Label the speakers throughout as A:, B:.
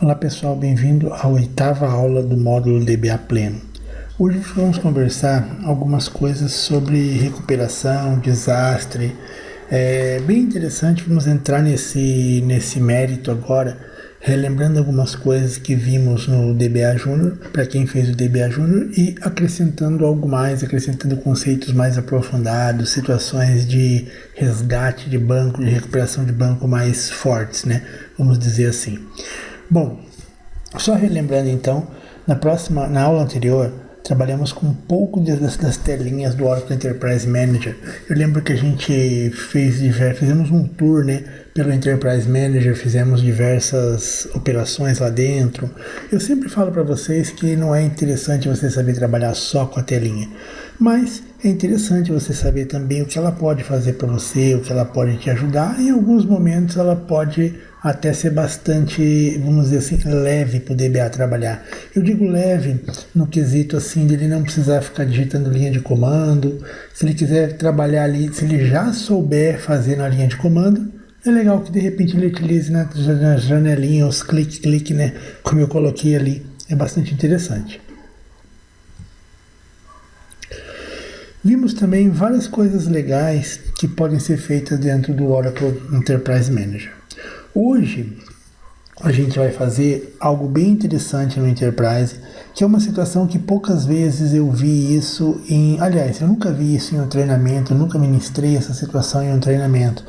A: Olá pessoal, bem-vindo à oitava aula do módulo DBA Pleno. Hoje vamos conversar algumas coisas sobre recuperação, desastre. É bem interessante, vamos entrar nesse mérito agora, relembrando algumas coisas que vimos no DBA Júnior, para quem fez o DBA Júnior, e acrescentando algo mais, acrescentando conceitos mais aprofundados, situações de resgate de banco, de recuperação de banco mais fortes, né? Vamos dizer assim. Bom, só relembrando então, na aula anterior, trabalhamos com um pouco das telinhas do Oracle Enterprise Manager. Eu lembro que a gente fizemos um tour, né, pelo Enterprise Manager, fizemos diversas operações lá dentro. Eu sempre falo para vocês que não é interessante você saber trabalhar só com a telinha, mas é interessante você saber também o que ela pode fazer para você, o que ela pode te ajudar. Em alguns momentos ela pode até ser bastante, vamos dizer assim, leve para o DBA trabalhar. Eu digo leve no quesito assim, de ele não precisar ficar digitando linha de comando. Se ele quiser trabalhar ali, se ele já souber fazer na linha de comando, é legal que de repente ele utilize na janelinha, os clique, né, como eu coloquei ali. É bastante interessante. Vimos também várias coisas legais que podem ser feitas dentro do Oracle Enterprise Manager. Hoje a gente vai fazer algo bem interessante no Enterprise, que é uma situação que poucas vezes eu vi isso aliás, eu nunca vi isso em um treinamento, eu nunca ministrei essa situação em um treinamento,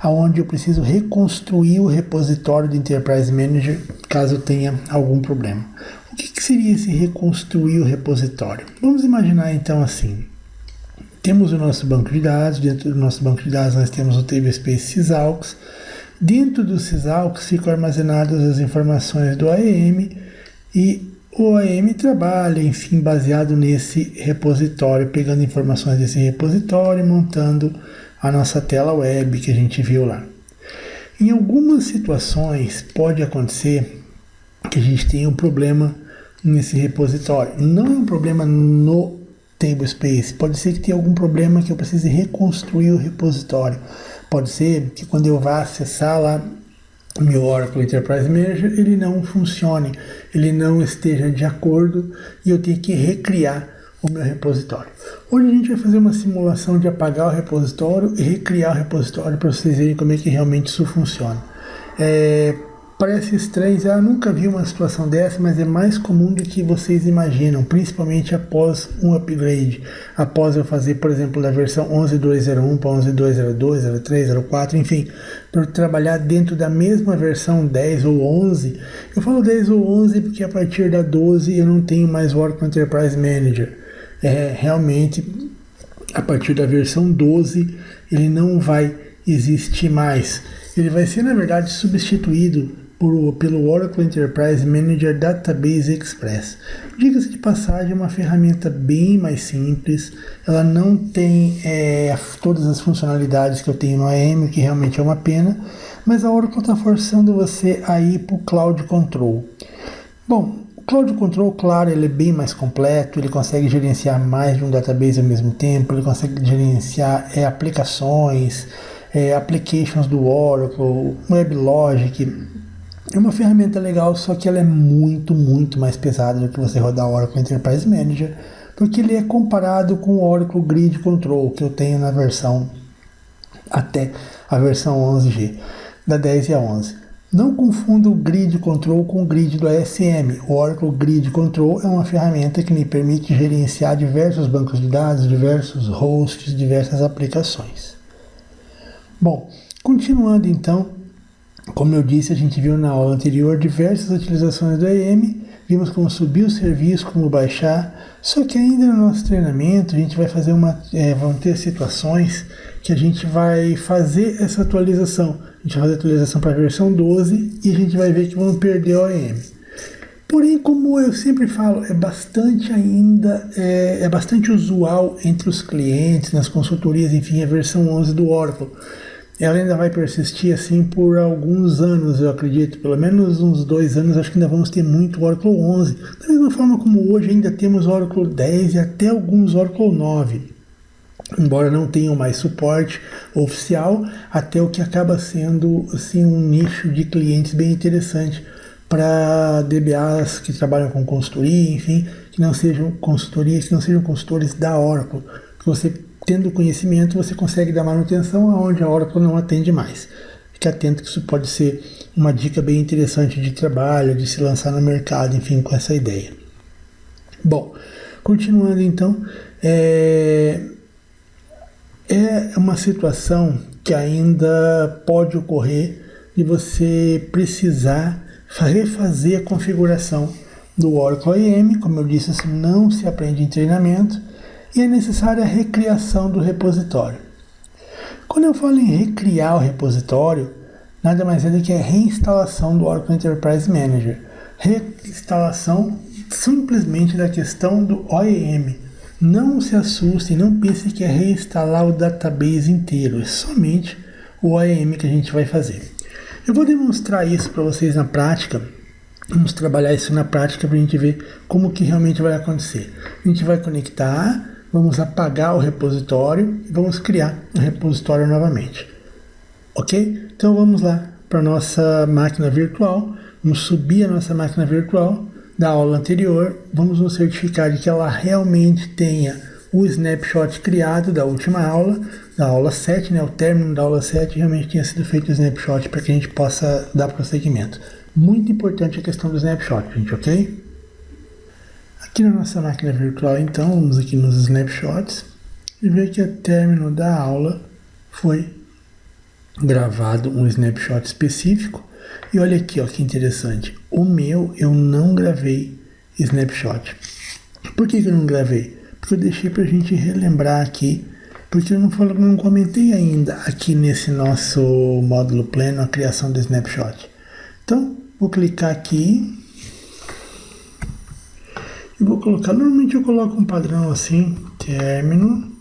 A: onde eu preciso reconstruir o repositório do Enterprise Manager caso tenha algum problema. O que seria esse reconstruir o repositório? Vamos imaginar então assim. Temos o nosso banco de dados, dentro do nosso banco de dados nós temos o Tablespace Sysalx. Dentro do Sysalx ficam armazenadas as informações do AEM e o AEM trabalha, enfim, baseado nesse repositório, pegando informações desse repositório e montando a nossa tela web que a gente viu lá. Em algumas situações pode acontecer que a gente tenha um problema nesse repositório. Não é um problema no Tablespace, pode ser que tenha algum problema que eu precise reconstruir o repositório. Pode ser que quando eu vá acessar lá meu Oracle Enterprise Manager, ele não funcione, ele não esteja de acordo e eu tenho que recriar o meu repositório. Hoje a gente vai fazer uma simulação de apagar o repositório e recriar o repositório para vocês verem como é que realmente isso funciona. Parece estranho, eu nunca vi uma situação dessa, mas é mais comum do que vocês imaginam, principalmente após um upgrade. Após eu fazer, por exemplo, da versão 11.2.01 para 11.2.02, 03, 04, enfim, para trabalhar dentro da mesma versão 10 ou 11. Eu falo 10 ou 11 porque a partir da 12 eu não tenho mais o Oracle Enterprise Manager. Realmente, a partir da versão 12, ele não vai existir mais. Ele vai ser, na verdade, substituído pelo Oracle Enterprise Manager Database Express. Diga-se de passagem, é uma ferramenta bem mais simples, ela não tem todas as funcionalidades que eu tenho no AEM, o que realmente é uma pena, mas a Oracle está forçando você a ir para o Cloud Control. Bom, o Cloud Control, claro, ele é bem mais completo, ele consegue gerenciar mais de um database ao mesmo tempo, ele consegue gerenciar aplicações, applications do Oracle, WebLogic. É uma ferramenta legal, só que ela é muito, muito mais pesada do que você rodar o Oracle Enterprise Manager, porque ele é comparado com o Oracle Grid Control, que eu tenho na versão, até a versão 11G, da 10 e a 11. Não confunda o Grid Control com o Grid do ASM. O Oracle Grid Control é uma ferramenta que me permite gerenciar diversos bancos de dados, diversos hosts, diversas aplicações. Bom, continuando então, como eu disse, a gente viu na aula anterior diversas utilizações do AEM, vimos como subir o serviço, como baixar, só que ainda no nosso treinamento a gente vai fazer vão ter situações que a gente vai fazer essa atualização. A gente vai fazer a atualização para a versão 12 e a gente vai ver que vamos perder o AEM. Porém, como eu sempre falo, é bastante usual entre os clientes, nas consultorias, enfim, a versão 11 do Oracle. Ela ainda vai persistir assim por alguns anos, eu acredito, pelo menos uns 2 anos, acho que ainda vamos ter muito Oracle 11. Da mesma forma como hoje ainda temos Oracle 10 e até alguns Oracle 9. Embora não tenham mais suporte oficial, até o que acaba sendo assim, um nicho de clientes bem interessante para DBAs que trabalham com consultoria, enfim, que não sejam consultorias, que não sejam consultores da Oracle. Que você, tendo conhecimento, você consegue dar manutenção aonde a Oracle não atende mais. Fique atento que isso pode ser uma dica bem interessante de trabalho, de se lançar no mercado, enfim, com essa ideia. Bom, continuando então, é uma situação que ainda pode ocorrer de você precisar refazer a configuração do Oracle OEM. Como eu disse, isso não se aprende em treinamento, e é necessária a recriação do repositório. Quando eu falo em recriar o repositório, nada mais é do que a reinstalação do Oracle Enterprise Manager. Reinstalação simplesmente da questão do OEM. Não se assustem, não pensem que é reinstalar o database inteiro, é somente o OEM que a gente vai fazer. Eu vou demonstrar isso para vocês na prática, vamos trabalhar isso na prática para a gente ver como que realmente vai acontecer. A gente vai conectar, vamos apagar o repositório e vamos criar o repositório novamente. Ok? Então vamos lá para a nossa máquina virtual, vamos subir a nossa máquina virtual da aula anterior, vamos nos certificar de que ela realmente tenha o snapshot criado da última aula, da aula 7, né, o término da aula 7, realmente tenha sido feito o snapshot para que a gente possa dar prosseguimento. Muito importante a questão do snapshot, gente, ok? Aqui na nossa máquina virtual, então, vamos aqui nos snapshots e ver que a término da aula foi gravado um snapshot específico. E olha aqui, ó, que interessante. O meu, eu não gravei snapshot. Por que eu não gravei? Porque eu deixei pra gente relembrar aqui, porque eu não comentei ainda aqui nesse nosso módulo pleno a criação do snapshot. Então, vou clicar aqui e vou colocar, normalmente eu coloco um padrão assim, término,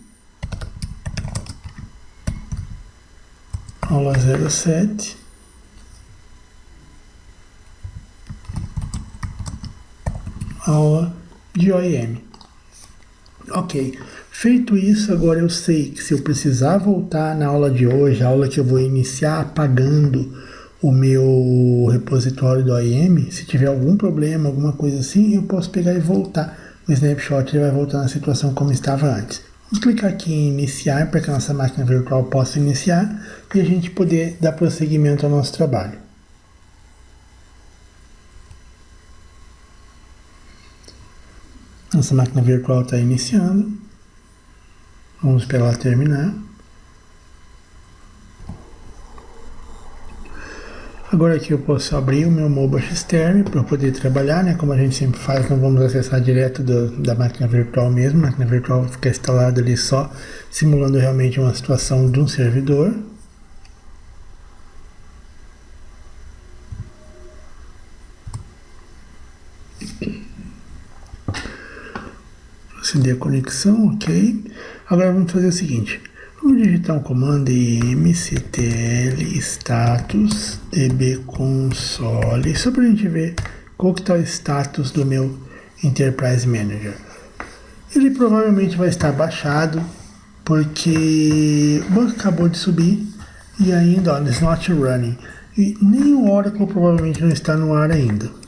A: aula 07, aula de OEM. Ok, feito isso, agora eu sei que se eu precisar voltar na aula de hoje, a aula que eu vou iniciar apagando o meu repositório do OEM, se tiver algum problema, alguma coisa assim, eu posso pegar e voltar. O snapshot ele vai voltar na situação como estava antes. Vamos clicar aqui em iniciar para que a nossa máquina virtual possa iniciar e a gente poder dar prosseguimento ao nosso trabalho. Nossa máquina virtual está iniciando. Vamos esperar ela terminar. Agora aqui eu posso abrir o meu Mobile Extern para eu poder trabalhar, né? Como a gente sempre faz, não vamos acessar direto da máquina virtual mesmo. A máquina virtual fica instalada ali só, simulando realmente uma situação de um servidor. Acender a conexão, ok. Agora vamos fazer o seguinte, vamos digitar um comando mctl status dbconsole, só para a gente ver qual que está o status do meu Enterprise Manager. Ele provavelmente vai estar baixado, porque o banco acabou de subir e ainda, ó, it's not running. E nem o Oracle provavelmente não está no ar ainda.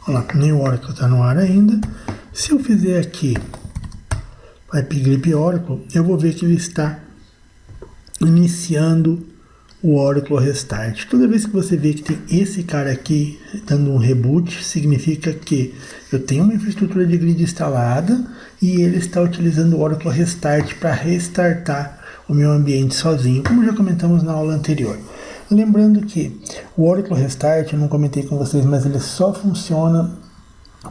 A: Olha lá, nem o Oracle está no ar ainda. Se eu fizer aqui pipgrip Oracle, eu vou ver que ele está iniciando o Oracle Restart. Toda vez que você vê que tem esse cara aqui dando um reboot, significa que eu tenho uma infraestrutura de grid instalada e ele está utilizando o Oracle Restart para restartar o meu ambiente sozinho, como já comentamos na aula anterior. Lembrando que o Oracle Restart, eu não comentei com vocês, mas ele só funciona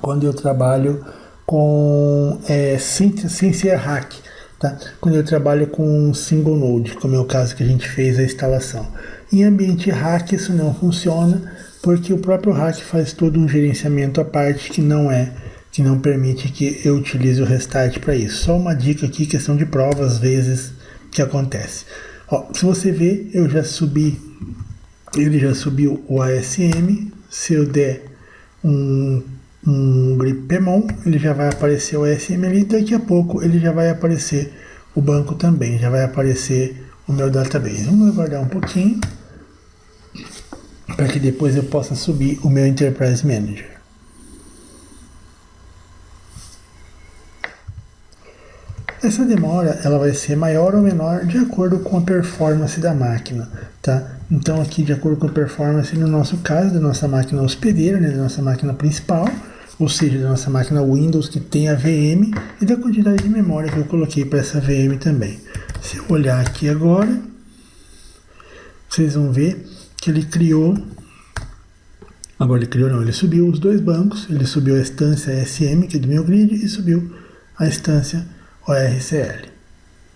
A: quando eu trabalho com sem ser hack, tá? Quando eu trabalho com single node, como é o caso que a gente fez a instalação. Em ambiente hack isso não funciona, porque o próprio hack faz todo um gerenciamento à parte que não permite que eu utilize o Restart para isso. Só uma dica aqui, questão de prova, às vezes, que acontece. Ó, se você ver, ele já subiu o ASM. Se eu der um um gripemon, ele já vai aparecer o ESM ali, daqui a pouco ele já vai aparecer o banco também, já vai aparecer o meu database. Vamos aguardar um pouquinho para que depois eu possa subir o meu Enterprise Manager. Essa demora ela vai ser maior ou menor de acordo com a performance da máquina, tá? Então aqui de acordo com a performance, no nosso caso, da nossa máquina hospedeira, né, da nossa máquina principal, ou seja, da nossa máquina Windows que tem a VM e da quantidade de memória que eu coloquei para essa VM também. Se eu olhar aqui agora, vocês vão ver que ele criou, ele subiu os dois bancos, ele subiu a instância SM, que é do meu grid, e subiu a instância ORCL,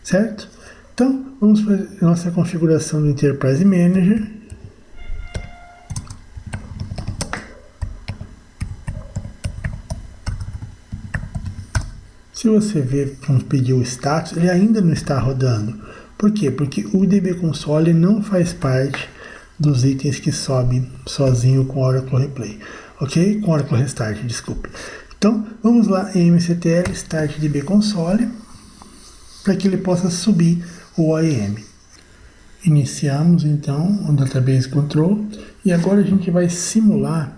A: certo? Então, vamos fazer a nossa configuração do Enterprise Manager. Se você ver, vamos pedir o status, ele ainda não está rodando. Por quê? Porque o DB Console não faz parte dos itens que sobe sozinho com Oracle Replay, ok? Com Oracle Restart, desculpe. Então, vamos lá em mctl start DB Console para que ele possa subir o OEM. Iniciamos então o Database Control e agora a gente vai simular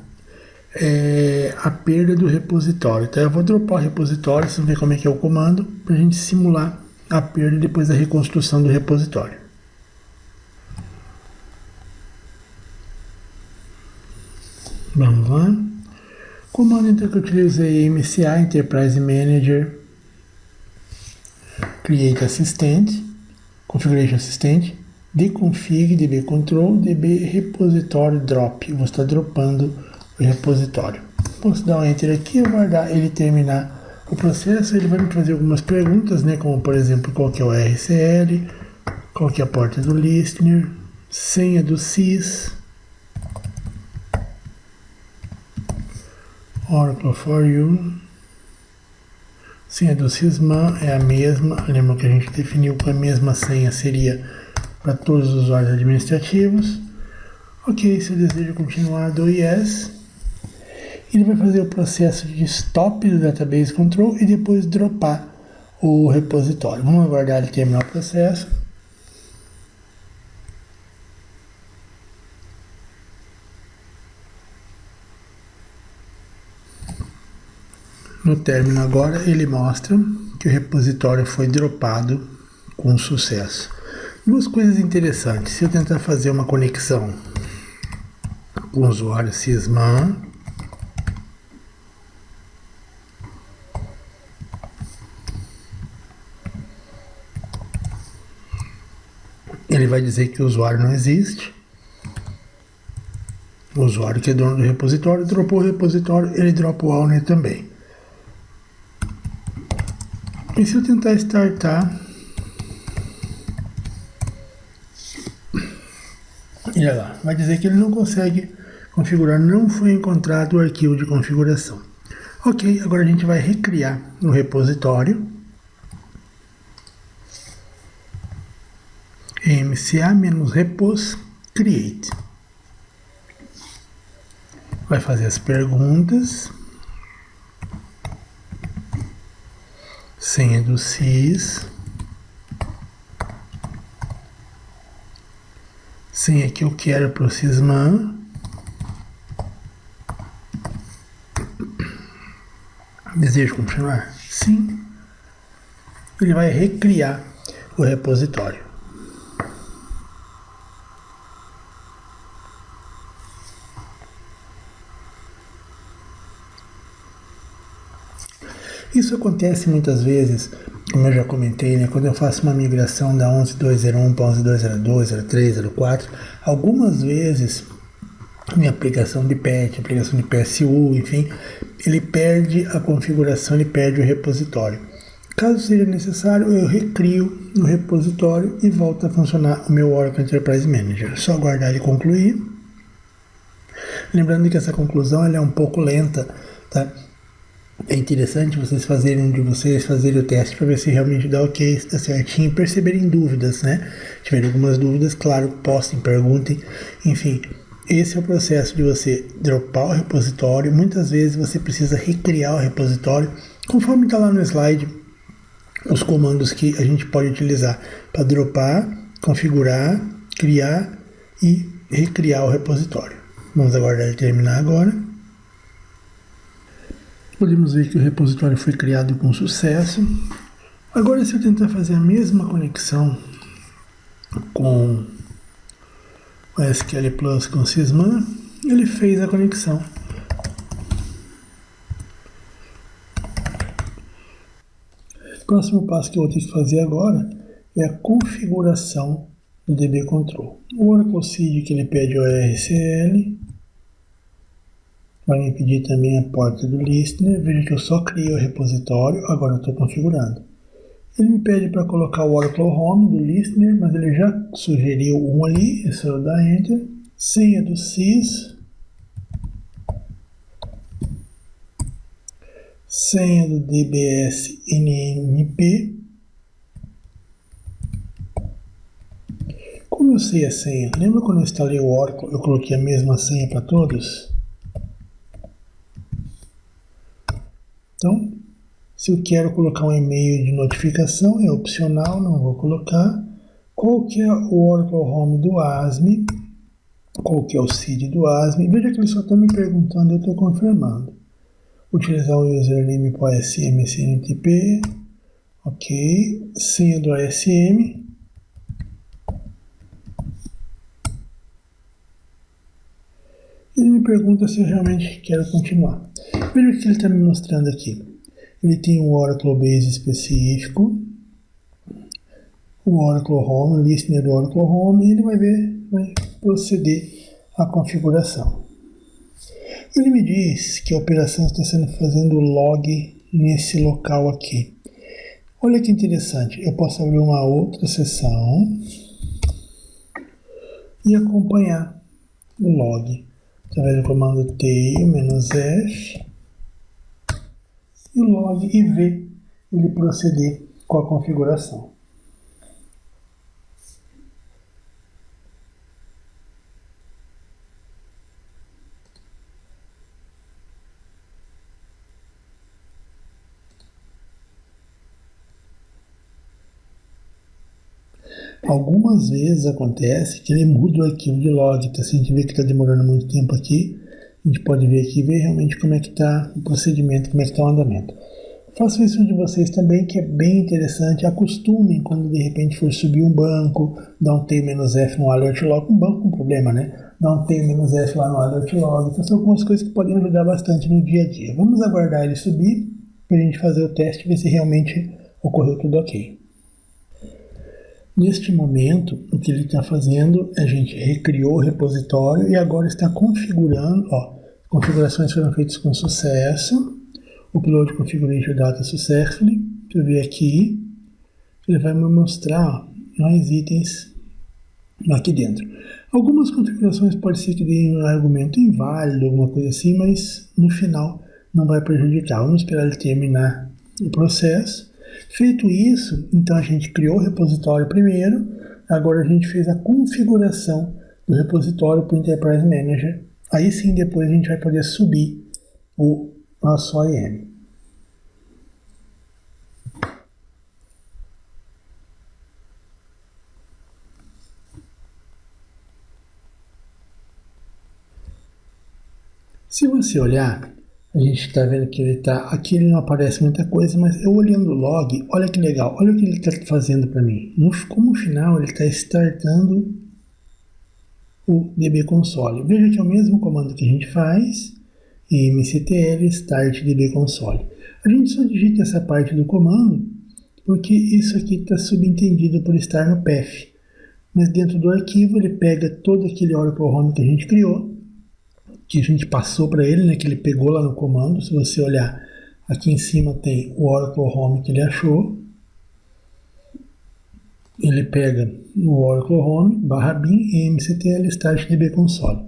A: a perda do repositório. Então eu vou dropar o repositório, vocês vão ver como é que é o comando, para a gente simular a perda depois da reconstrução do repositório. Vamos lá. Comando então que eu utilizei MCA, Enterprise Manager, Create Assistant, Configuration Assistant, Deconfig, DB Control, DB Repositório Drop. Eu vou estar dropando o repositório. Posso dar um Enter aqui e aguardar ele terminar o processo. Ele vai me fazer algumas perguntas, né, como por exemplo, qual que é o RCL, qual que é a porta do listener, senha do sys, Oracle for You, senha do sysman é a mesma, lembra que a gente definiu que a mesma senha seria para todos os usuários administrativos. Ok, se eu desejo continuar, dou Yes. Ele vai fazer o processo de stop do Database Control e depois dropar o repositório. Vamos aguardar ele terminar o processo. No término agora, ele mostra que o repositório foi dropado com sucesso. Duas coisas interessantes. Se eu tentar fazer uma conexão com o usuário sysman, ele vai dizer que o usuário não existe. O usuário que é dono do repositório dropou o repositório, ele dropa o owner também. E se eu tentar startar, e olha lá, vai dizer que ele não consegue configurar, não foi encontrado o arquivo de configuração. Ok, agora a gente vai recriar o repositório. mca-repos create. Vai fazer as perguntas. Senha do sys. Senha que eu quero para o sysman. Desejo continuar? Sim. Ele vai recriar o repositório. Isso acontece muitas vezes, como eu já comentei, né, quando eu faço uma migração da 11.2.0.1 para 11.2.0.2, 0.3, 0.4, algumas vezes minha aplicação de patch, aplicação de PSU, enfim, ele perde a configuração, ele perde o repositório. Caso seja necessário, eu recrio o repositório e volta a funcionar o meu Oracle Enterprise Manager. Só aguardar ele concluir. Lembrando que essa conclusão ela é um pouco lenta, tá? É interessante vocês fazerem o teste para ver se realmente dá ok, se dá certinho, perceberem dúvidas, né? Se tiverem algumas dúvidas, claro, postem, perguntem, enfim. esse é o processo de você dropar o repositório. Muitas vezes você precisa recriar o repositório, conforme está lá no slide, os comandos que a gente pode utilizar para dropar, configurar, criar e recriar o repositório. Vamos aguardar ele terminar agora. Podemos ver que o repositório foi criado com sucesso. Agora, se eu tentar fazer a mesma conexão com o SQL Plus com Sysman, ele fez a conexão. O próximo passo que eu vou ter que fazer agora é a configuração do DB Control. O Oracle Seed que ele pede o RCL, vai me pedir também a porta do listener. Veja que eu só criei o repositório, agora eu estou configurando. Ele me pede para colocar o Oracle Home do listener, mas ele já sugeriu um ali, é só eu dar Enter. Senha do sys, senha do DBS NMP. Como eu sei a senha? Lembra quando eu instalei o Oracle, eu coloquei a mesma senha para todos? Então, se eu quero colocar um e-mail de notificação, é opcional, não vou colocar. Qual que é o Oracle Home do ASME? Qual que é o seed do ASME? Veja que ele só está me perguntando, eu estou confirmando. Utilizar o username para o ASM CNTP. Ok. Senha do ASM. Ele me pergunta se eu realmente quero continuar. Veja o que ele está me mostrando aqui. Ele tem um Oracle Base específico, o Oracle Home, o listener do Oracle Home, e ele vai proceder à configuração. Ele me diz que a operação está sendo fazendo log nesse local aqui. Olha que interessante, eu posso abrir uma outra seção e acompanhar o log através do comando tail-f e o log e ver ele proceder com a configuração. Algumas vezes acontece que ele muda o arquivo de log, então se a gente vê que está demorando muito tempo aqui, a gente pode vir aqui e ver realmente como é que está o procedimento, como é que está o andamento. Façam isso de vocês também, que é bem interessante. Acostumem quando de repente for subir um banco, dar um tail-f no alert log, um banco com problema, né? Dar um tail-f lá no alert log. Então são algumas coisas que podem ajudar bastante no dia a dia. Vamos aguardar ele subir para a gente fazer o teste e ver se realmente ocorreu tudo ok. Neste momento, o que ele está fazendo, a gente recriou o repositório e agora está configurando, configurações foram feitas com sucesso, upload configuration data successfully. Deixa eu ver aqui, ele vai me mostrar mais itens aqui dentro. Algumas configurações pode ser que deem um argumento inválido, alguma coisa assim, mas no final não vai prejudicar. Vamos esperar ele terminar o processo. Feito isso, então a gente criou o repositório primeiro, agora a gente fez a configuração do repositório para o Enterprise Manager. Aí sim, depois a gente vai poder subir o nosso OEM. Se você olhar, a gente está vendo que ele está... Aqui ele não aparece muita coisa, mas eu olhando o log, olha que legal, olha o que ele está fazendo para mim. Como final, ele está startando o DB Console. Veja que é o mesmo comando que a gente faz, mctl start DB Console. A gente só digita essa parte do comando, porque isso aqui está subentendido por estar no path. Mas dentro do arquivo ele pega todo aquele Oracle Home que a gente criou, que a gente passou para ele, né, que ele pegou lá no comando. Se você olhar aqui em cima tem o Oracle Home que ele achou. Ele pega no Oracle Home, /bin e mctl start DB Console.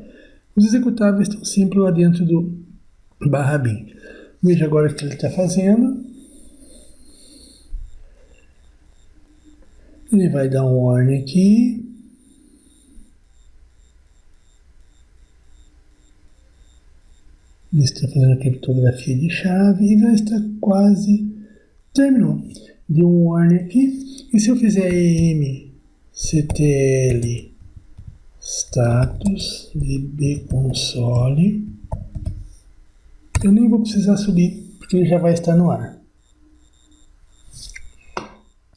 A: Os executáveis estão sempre lá dentro do /bin. Veja agora o que ele está fazendo. Ele vai dar um warning aqui. Está fazendo a criptografia de chave e já está quase terminou. Deu um warning aqui. E se eu fizer mctl status db console, eu nem vou precisar subir, porque ele já vai estar no ar.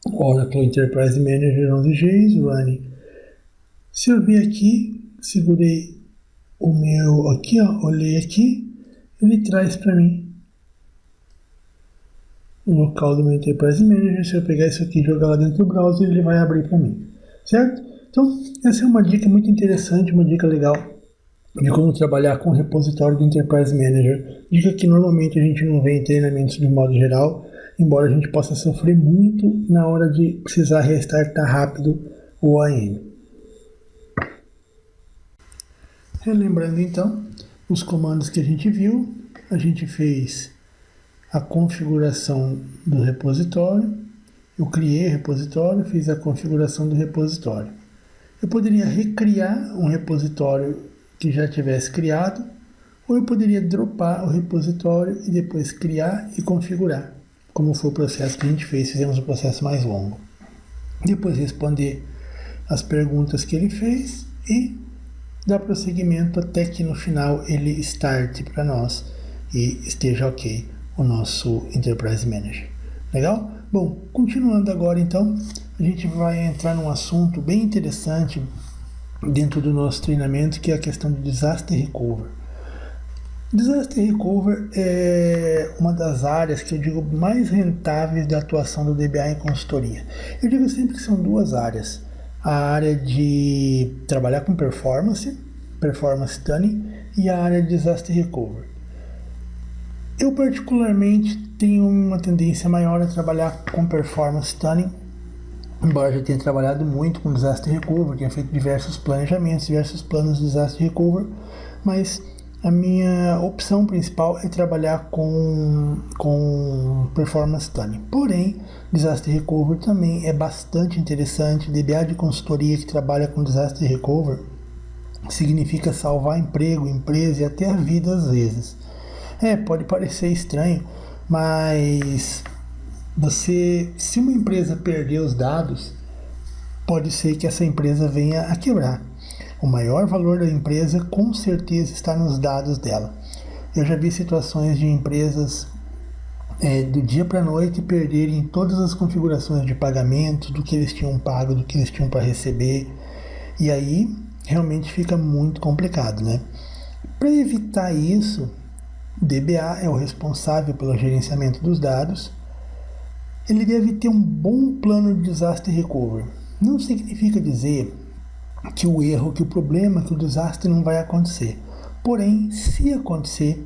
A: Oracle Enterprise Manager 11Gs, running. Se eu vir aqui, segurei o meu aqui, ó, olhei aqui, ele traz para mim o local do meu Enterprise Manager. Se eu pegar isso aqui e jogar lá dentro do browser, ele vai abrir para mim, certo? Então, essa é uma dica muito interessante, uma dica legal de como trabalhar com o repositório do Enterprise Manager. Dica que normalmente a gente não vê em treinamentos de modo geral, embora a gente possa sofrer muito na hora de precisar restartar rápido o AN. Relembrando então os comandos que a gente viu, a gente fez a configuração do repositório, eu criei o repositório, fiz a configuração do repositório. Eu poderia recriar um repositório que já tivesse criado, ou eu poderia dropar o repositório e depois criar e configurar, como foi o processo que a gente fez, fizemos um processo mais longo. Depois responder as perguntas que ele fez e dar prosseguimento até que no final ele starte para nós e esteja ok o nosso Enterprise Manager. Legal? Bom, continuando agora então, a gente vai entrar num assunto bem interessante dentro do nosso treinamento, que é a questão do Disaster Recovery. Disaster Recovery é uma das áreas que eu digo mais rentáveis da atuação do DBA em consultoria. Eu digo sempre que são duas áreas. A área de trabalhar com performance tuning, e a área de Disaster Recovery. Eu particularmente tenho uma tendência maior a trabalhar com performance tuning, embora já tenha trabalhado muito com Disaster Recovery, tenha feito diversos planejamentos, diversos planos de Disaster Recovery, mas a minha opção principal é trabalhar com performance tuning. Porém, Disaster Recovery também é bastante interessante. DBA de consultoria que trabalha com Disaster Recovery significa salvar emprego, empresa e até a vida às vezes. Pode parecer estranho, mas se uma empresa perder os dados, pode ser que essa empresa venha a quebrar. O maior valor da empresa com certeza está nos dados dela. Eu já vi situações de empresas do dia para a noite perderem todas as configurações de pagamento, do que eles tinham pago, do que eles tinham para receber. E aí realmente fica muito complicado, né? Para evitar isso, o DBA é o responsável pelo gerenciamento dos dados. Ele deve ter um bom plano de Disaster Recovery. Não significa dizer que o problema, que o desastre não vai acontecer. Porém, se acontecer,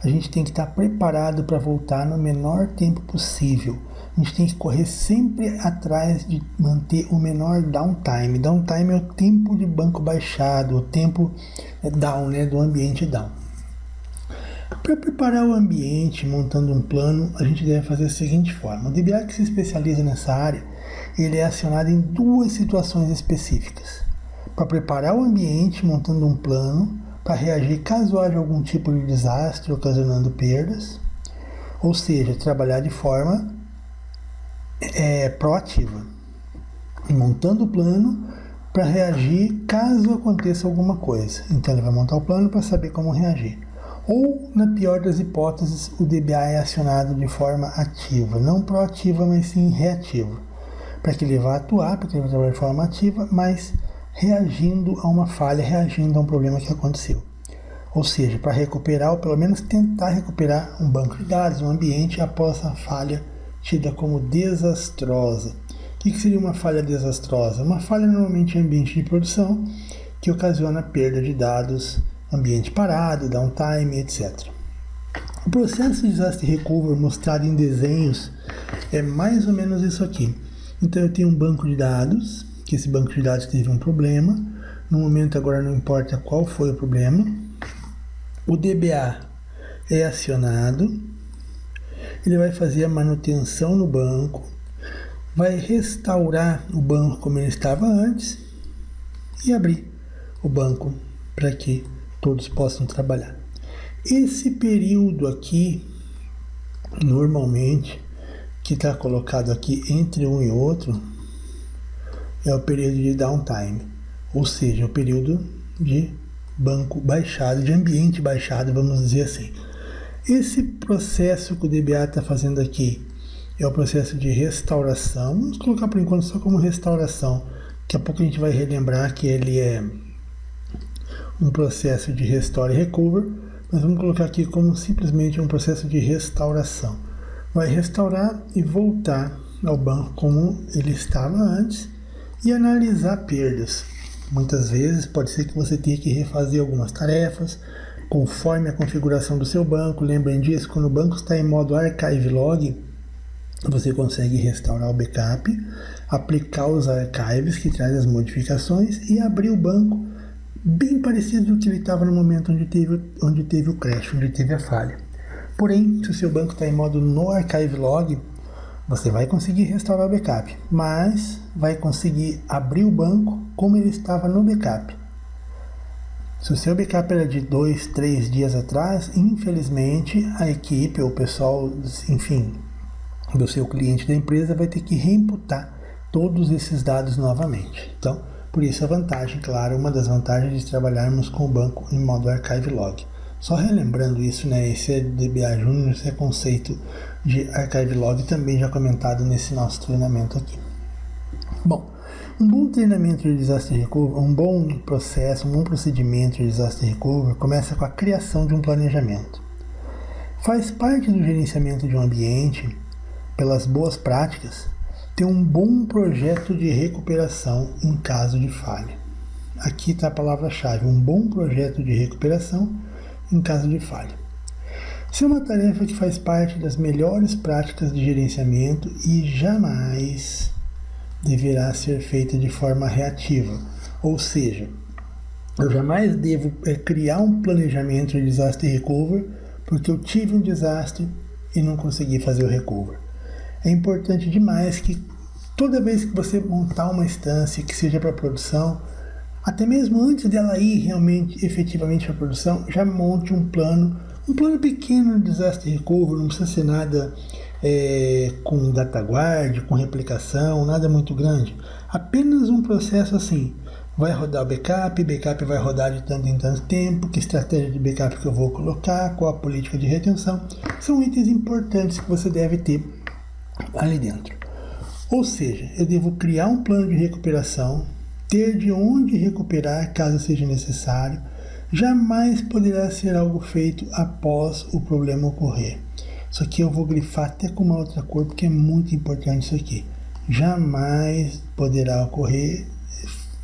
A: a gente tem que estar preparado para voltar no menor tempo possível. A gente tem que correr sempre atrás de manter o menor downtime. Downtime é o tempo de banco baixado, o tempo down, né, do ambiente down. Para preparar o ambiente, montando um plano, a gente deve fazer da seguinte forma. O DBA que se especializa nessa área, ele é acionado em duas situações específicas. Para preparar o ambiente, montando um plano, para reagir caso haja algum tipo de desastre ocasionando perdas, ou seja, trabalhar de forma proativa, montando o plano para reagir caso aconteça alguma coisa. Então ele vai montar o plano para saber como reagir. Ou, na pior das hipóteses, o DBA é acionado de forma ativa, não proativa, mas sim reativa, para que ele vá atuar, para que ele vá trabalhar de forma ativa, mas reagindo a uma falha, reagindo a um problema que aconteceu. Ou seja, para recuperar, ou pelo menos tentar recuperar um banco de dados, um ambiente após a falha tida como desastrosa. O que seria uma falha desastrosa? Uma falha normalmente em ambiente de produção que ocasiona perda de dados, ambiente parado, downtime, etc. O processo de Disaster Recovery mostrado em desenhos é mais ou menos isso aqui. Então eu tenho um banco de dados, que esse banco de dados teve um problema. No momento agora não importa qual foi o problema. O DBA é acionado, ele vai fazer a manutenção no banco, vai restaurar o banco como ele estava antes e abrir o banco para que todos possam trabalhar. Esse período aqui, normalmente, que está colocado aqui entre um e outro, é o período de downtime, ou seja, o período de banco baixado, de ambiente baixado, vamos dizer assim. Esse processo que o DBA está fazendo aqui é o processo de restauração. Vamos colocar por enquanto só como restauração. Daqui a pouco a gente vai relembrar que ele é um processo de restore e recover, mas vamos colocar aqui como simplesmente um processo de restauração. Vai restaurar e voltar ao banco como ele estava antes e analisar perdas. Muitas vezes pode ser que você tenha que refazer algumas tarefas conforme a configuração do seu banco. Lembrem disso, quando o banco está em modo Archive Log, você consegue restaurar o backup, aplicar os archives que traz as modificações e abrir o banco bem parecido do que ele estava no momento onde teve o crash, onde teve a falha. Porém, se o seu banco está em modo no Archive Log, você vai conseguir restaurar o backup, mas vai conseguir abrir o banco como ele estava no backup. Se o seu backup era de 2, 3 dias atrás, infelizmente a equipe ou o pessoal, enfim, do seu cliente da empresa vai ter que reimputar todos esses dados novamente. Então, por isso a vantagem, claro, uma das vantagens de trabalharmos com o banco em modo Archive Log. Só relembrando isso, né, esse é DBA Júnior, esse é conceito de Archive Log também já comentado nesse nosso treinamento aqui. Bom, um bom treinamento de Disaster Recovery, um bom processo, um bom procedimento de Disaster Recovery começa com a criação de um planejamento. Faz parte do gerenciamento de um ambiente, pelas boas práticas, ter um bom projeto de recuperação em caso de falha. Aqui está a palavra-chave, um bom projeto de recuperação em caso de falha. Isso é uma tarefa que faz parte das melhores práticas de gerenciamento e jamais deverá ser feita de forma reativa. Ou seja, eu jamais devo criar um planejamento de Disaster Recovery porque eu tive um desastre e não consegui fazer o recovery. É importante demais que toda vez que você montar uma instância que seja para produção, até mesmo antes dela ir realmente, efetivamente para produção, já monte um plano pequeno de Disaster Recovery, não precisa ser nada com DataGuard, com replicação, nada muito grande. Apenas um processo assim, vai rodar o backup vai rodar de tanto em tanto tempo, que estratégia de backup que eu vou colocar, qual a política de retenção, são itens importantes que você deve ter ali dentro. Ou seja, eu devo criar um plano de recuperação, ter de onde recuperar caso seja necessário, jamais poderá ser algo feito após o problema ocorrer. Isso aqui eu vou grifar até com uma outra cor, porque é muito importante isso aqui. Jamais poderá ocorrer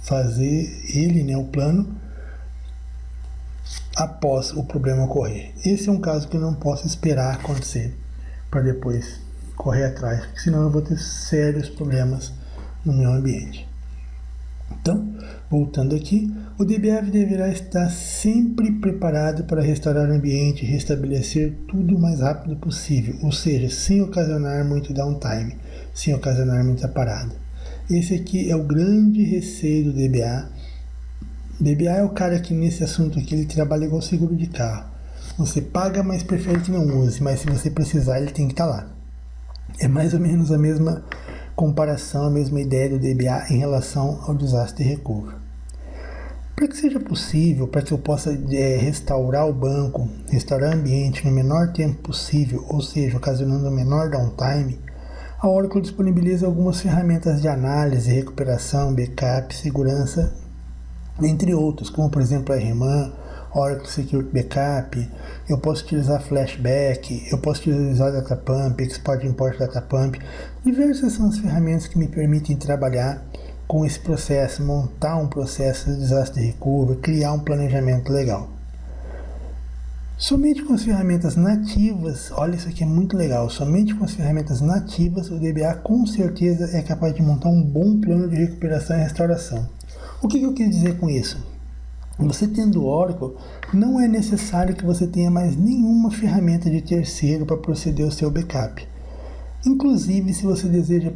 A: fazer ele, o plano, após o problema ocorrer. Esse é um caso que eu não posso esperar acontecer para depois correr atrás, porque senão eu vou ter sérios problemas no meu ambiente. Então, voltando aqui, o DBA deverá estar sempre preparado para restaurar o ambiente e restabelecer tudo o mais rápido possível, ou seja, sem ocasionar muito downtime, sem ocasionar muita parada. Esse aqui é o grande receio do DBA. DBA é o cara que nesse assunto aqui ele trabalha igual seguro de carro. Você paga, mas prefere que não use, mas se você precisar ele tem que estar lá. É mais ou menos a mesma comparação, a mesma ideia do DBA em relação ao Disaster Recovery. Para que seja possível, para que eu possa restaurar o banco, restaurar o ambiente no menor tempo possível, ou seja, ocasionando o menor downtime, a Oracle disponibiliza algumas ferramentas de análise, recuperação, backup, segurança, entre outros, como por exemplo a RMAN, Oracle Security Backup, eu posso utilizar Flashback, eu posso utilizar Datapump, Export e Import Datapump. Diversas são as ferramentas que me permitem trabalhar com esse processo, montar um processo de Disaster Recovery, criar um planejamento legal. Somente com as ferramentas nativas, olha, isso aqui é muito legal, somente com as ferramentas nativas o DBA com certeza é capaz de montar um bom plano de recuperação e restauração. O que eu quis dizer com isso? Você tendo o Oracle, não é necessário que você tenha mais nenhuma ferramenta de terceiro para proceder ao seu backup. Inclusive, se você deseja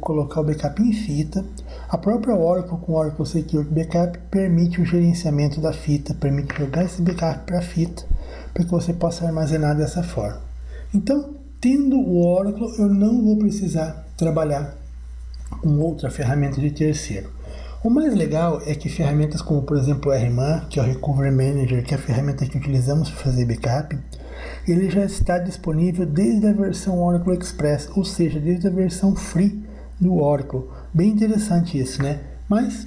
A: colocar o backup em fita, a própria Oracle com o Oracle Security Backup permite o gerenciamento da fita, permite jogar esse backup para a fita, para que você possa armazenar dessa forma. Então, tendo o Oracle, eu não vou precisar trabalhar com outra ferramenta de terceiro. O mais legal é que ferramentas como, por exemplo, o RMAN, que é o Recovery Manager, que é a ferramenta que utilizamos para fazer backup, ele já está disponível desde a versão Oracle Express, ou seja, desde a versão free do Oracle. Bem interessante isso, né? Mas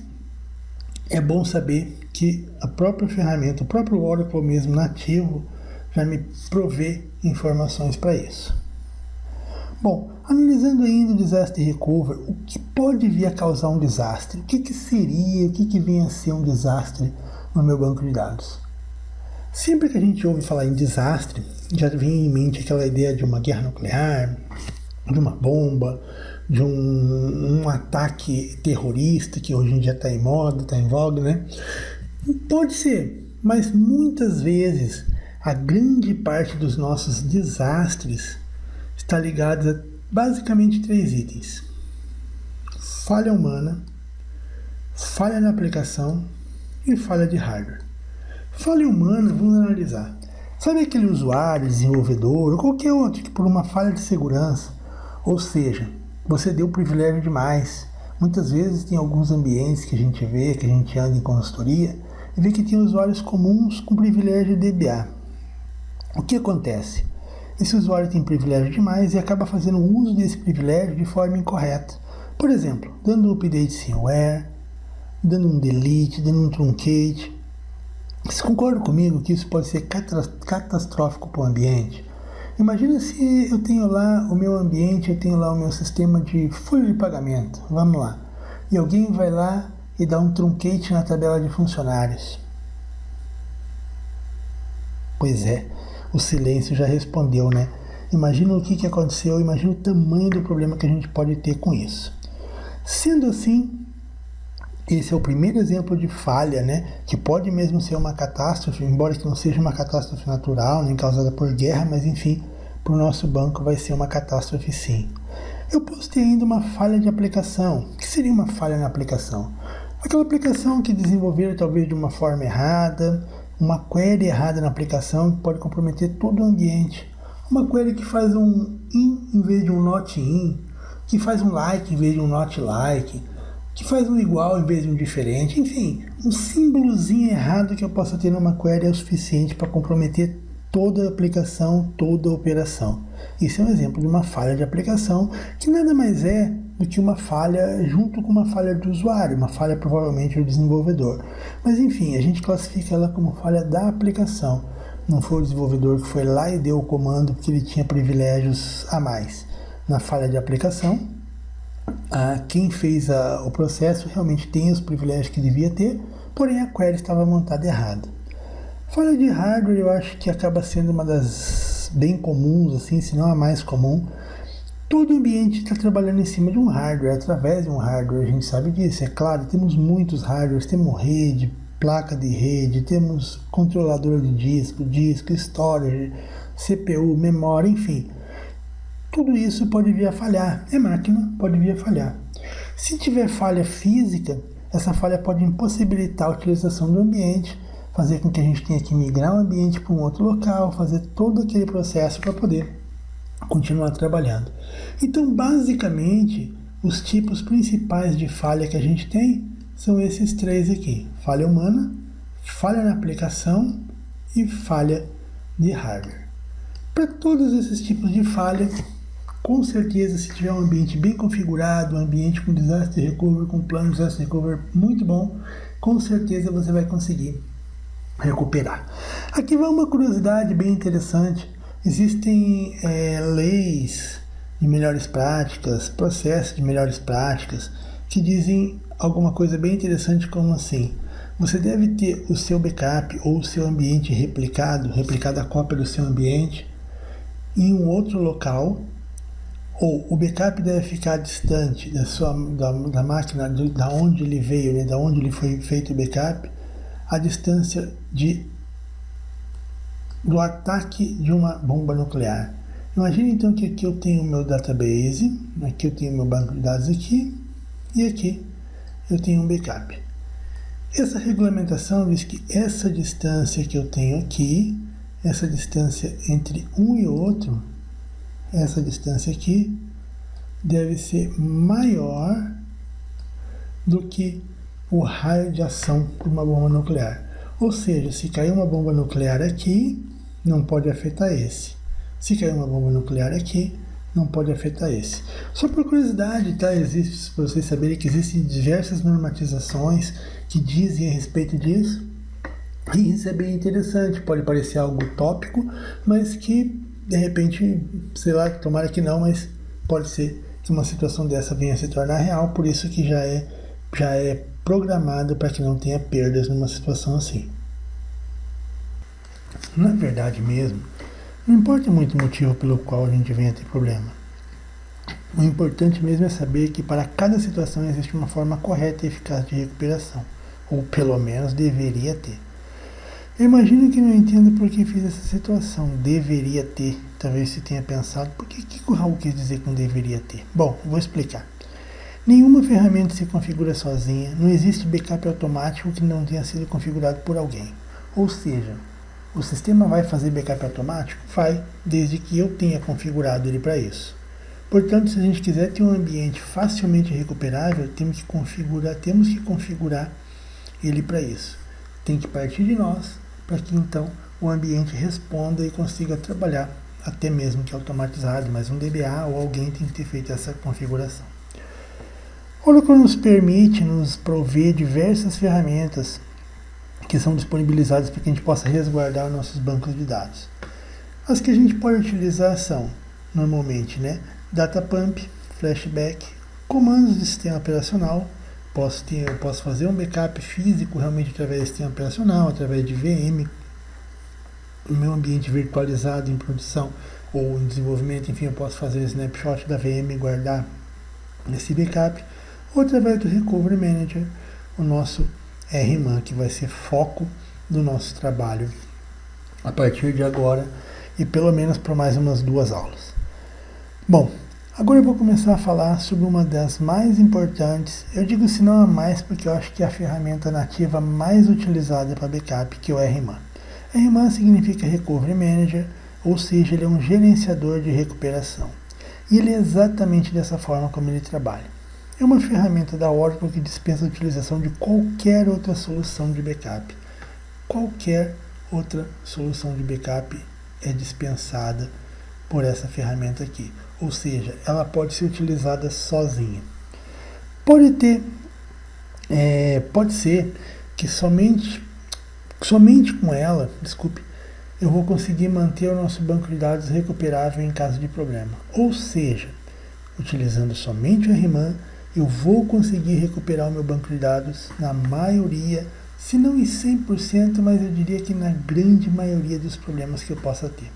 A: é bom saber que a própria ferramenta, o próprio Oracle mesmo nativo, já me provê informações para isso. Bom, analisando ainda o Disaster Recovery, o que pode vir a causar um desastre? O que seria, o que vem a ser um desastre no meu banco de dados? Sempre que a gente ouve falar em desastre, já vem em mente aquela ideia de uma guerra nuclear, de uma bomba, de um ataque terrorista, que hoje em dia está em moda, está em voga, né? Pode ser, mas muitas vezes a grande parte dos nossos desastres está ligada a basicamente 3 itens: falha humana, falha na aplicação e falha de hardware. Falha humana, vamos analisar. Sabe aquele usuário, desenvolvedor ou qualquer outro que por uma falha de segurança, ou seja, você deu privilégio demais. Muitas vezes tem alguns ambientes que a gente vê, que a gente anda em consultoria, e vê que tem usuários comuns com privilégio de DBA. O que acontece? Esse usuário tem privilégio demais e acaba fazendo uso desse privilégio de forma incorreta. Por exemplo, dando um update firmware, dando um delete, dando um truncate. Você concorda comigo que isso pode ser catastrófico para o ambiente? Imagina se eu tenho lá o meu ambiente, eu tenho lá o meu sistema de folha de pagamento, vamos lá, e alguém vai lá e dá um truncate na tabela de funcionários. Pois é, o silêncio já respondeu, né? Imagina o que aconteceu, imagina o tamanho do problema que a gente pode ter com isso. Sendo assim, esse é o primeiro exemplo de falha, né? Que pode mesmo ser uma catástrofe, embora que não seja uma catástrofe natural, nem causada por guerra, mas enfim, para o nosso banco vai ser uma catástrofe sim. Eu posso ter ainda uma falha de aplicação. O que seria uma falha na aplicação? Aquela aplicação que desenvolveram talvez de uma forma errada, uma query errada na aplicação que pode comprometer todo o ambiente. Uma query que faz um in em vez de um not in, que faz um like em vez de um not like, que faz um igual em vez de um diferente, enfim, um símbolozinho errado que eu possa ter numa query é o suficiente para comprometer toda a aplicação, toda a operação. Isso é um exemplo de uma falha de aplicação que nada mais é do que uma falha junto com uma falha do usuário, uma falha provavelmente do desenvolvedor. Mas enfim, a gente classifica ela como falha da aplicação. Não foi o desenvolvedor que foi lá e deu o comando porque ele tinha privilégios a mais. Na falha de aplicação, quem fez o processo realmente tem os privilégios que devia ter, porém a query estava montada errada. Falha de hardware eu acho que acaba sendo uma das bem comuns, assim, se não a mais comum. Todo ambiente está trabalhando em cima de um hardware, através de um hardware, a gente sabe disso, é claro, temos muitos hardwares, temos rede, placa de rede, temos controlador de disco, storage, CPU, memória, enfim. Tudo isso pode vir a falhar, máquina, pode vir a falhar. Se tiver falha física, essa falha pode impossibilitar a utilização do ambiente, fazer com que a gente tenha que migrar o ambiente para um outro local, fazer todo aquele processo para poder continuar trabalhando. Então, basicamente, os tipos principais de falha que a gente tem são esses 3 aqui: falha humana, falha na aplicação e falha de hardware. Para todos esses tipos de falha, com certeza, se tiver um ambiente bem configurado, um ambiente com Disaster Recovery, com plano de Disaster Recovery muito bom, com certeza você vai conseguir recuperar. Aqui vai uma curiosidade bem interessante. Existem leis de melhores práticas, processos de melhores práticas, que dizem alguma coisa bem interessante como assim: você deve ter o seu backup ou o seu ambiente replicada a cópia do seu ambiente em um outro local, ou o backup deve ficar distante da máquina, da onde ele veio, né, da onde ele foi feito o backup, a distância do ataque de uma bomba nuclear. Imagine então que aqui eu tenho o meu database, aqui eu tenho o meu banco de dados aqui, e aqui eu tenho um backup. Essa regulamentação diz que essa distância que eu tenho aqui essa distância entre um e outro, essa distância aqui, deve ser maior do que o raio de ação de uma bomba nuclear. Ou seja, se cair uma bomba nuclear aqui, não pode afetar esse. Se cair uma bomba nuclear aqui, não pode afetar esse. Só por curiosidade, tá? Existe, para vocês saberem que existem diversas normatizações que dizem a respeito disso. E isso é bem interessante, pode parecer algo utópico, mas que, de repente, sei lá, tomara que não, mas pode ser que uma situação dessa venha a se tornar real, por isso que já é programado para que não tenha perdas numa situação assim. Na verdade mesmo, não importa muito o motivo pelo qual a gente venha a ter problema. O importante mesmo é saber que para cada situação existe uma forma correta e eficaz de recuperação, ou pelo menos deveria ter. Eu imagino que não entenda por que fiz essa situação. Deveria ter. Talvez você tenha pensado, por que o Raul quis dizer que não deveria ter? Bom, vou explicar. Nenhuma ferramenta se configura sozinha. Não existe backup automático que não tenha sido configurado por alguém. Ou seja, o sistema vai fazer backup automático? Vai, desde que eu tenha configurado ele para isso. Portanto, se a gente quiser ter um ambiente facilmente recuperável, temos que configurar ele para isso. Tem que partir de nós, para que então o ambiente responda e consiga trabalhar, até mesmo que automatizado, mas um DBA ou alguém tem que ter feito essa configuração. O Oracle nos prover diversas ferramentas que são disponibilizadas para que a gente possa resguardar nossos bancos de dados. As que a gente pode utilizar são, normalmente, Datapump, Flashback, comandos de sistema operacional. Eu posso fazer um backup físico realmente através do sistema operacional, através de VM, no meu ambiente virtualizado em produção ou em desenvolvimento, enfim, eu posso fazer snapshot da VM e guardar esse backup, ou através do Recovery Manager, o nosso RMAN, que vai ser foco do nosso trabalho a partir de agora e pelo menos por mais umas 2 aulas. Bom, agora eu vou começar a falar sobre uma das mais importantes, eu digo se não a mais, porque eu acho que é a ferramenta nativa mais utilizada para backup, que é o RMAN. RMAN significa Recovery Manager, ou seja, ele é um gerenciador de recuperação. E ele é exatamente dessa forma como ele trabalha. É uma ferramenta da Oracle que dispensa a utilização de qualquer outra solução de backup. Qualquer outra solução de backup é dispensada por essa ferramenta aqui. Ou seja, ela pode ser utilizada sozinha. Pode ser que somente com ela, eu vou conseguir manter o nosso banco de dados recuperável em caso de problema. Ou seja, utilizando somente o RMAN, eu vou conseguir recuperar o meu banco de dados na maioria, se não em 100%, mas eu diria que na grande maioria dos problemas que eu possa ter.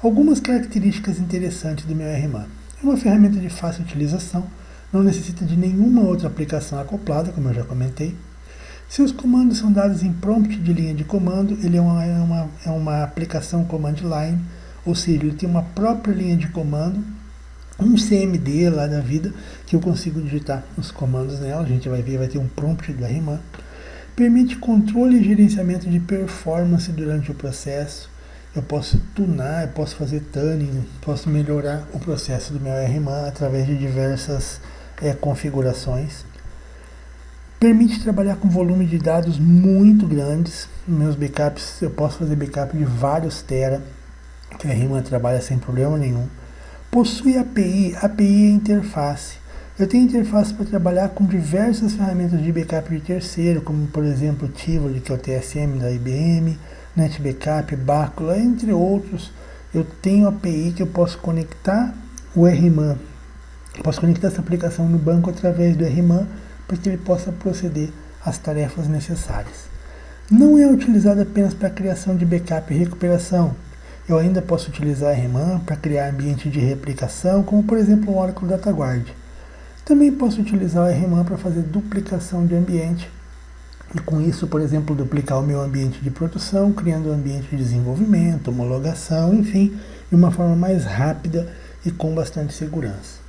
A: Algumas características interessantes do meu RMAN. É uma ferramenta de fácil utilização, não necessita de nenhuma outra aplicação acoplada, como eu já comentei. Seus comandos são dados em prompt de linha de comando, ele é uma aplicação command line, ou seja, ele tem uma própria linha de comando, um CMD lá da vida, que eu consigo digitar os comandos nela, a gente vai ver, vai ter um prompt do RMAN. Permite controle e gerenciamento de performance durante o processo. Eu posso tunar, eu posso fazer tuning, posso melhorar o processo do meu RMAN através de diversas configurações. Permite trabalhar com volume de dados muito grandes. Meus backups, eu posso fazer backup de vários tera, que o RMAN trabalha sem problema nenhum. Possui API é interface. Eu tenho interface para trabalhar com diversas ferramentas de backup de terceiro, como por exemplo o Tivoli, que é o TSM da IBM, NetBackup, Bacula, entre outros. Eu tenho API que eu posso conectar o RMAN. Posso conectar essa aplicação no banco através do RMAN para que ele possa proceder às tarefas necessárias. Não é utilizado apenas para a criação de backup e recuperação. Eu ainda posso utilizar a RMAN para criar ambiente de replicação, como por exemplo o Oracle DataGuard. Também posso utilizar o RMAN para fazer duplicação de ambiente. E com isso, por exemplo, duplicar o meu ambiente de produção, criando um ambiente de desenvolvimento, homologação, enfim, de uma forma mais rápida e com bastante segurança.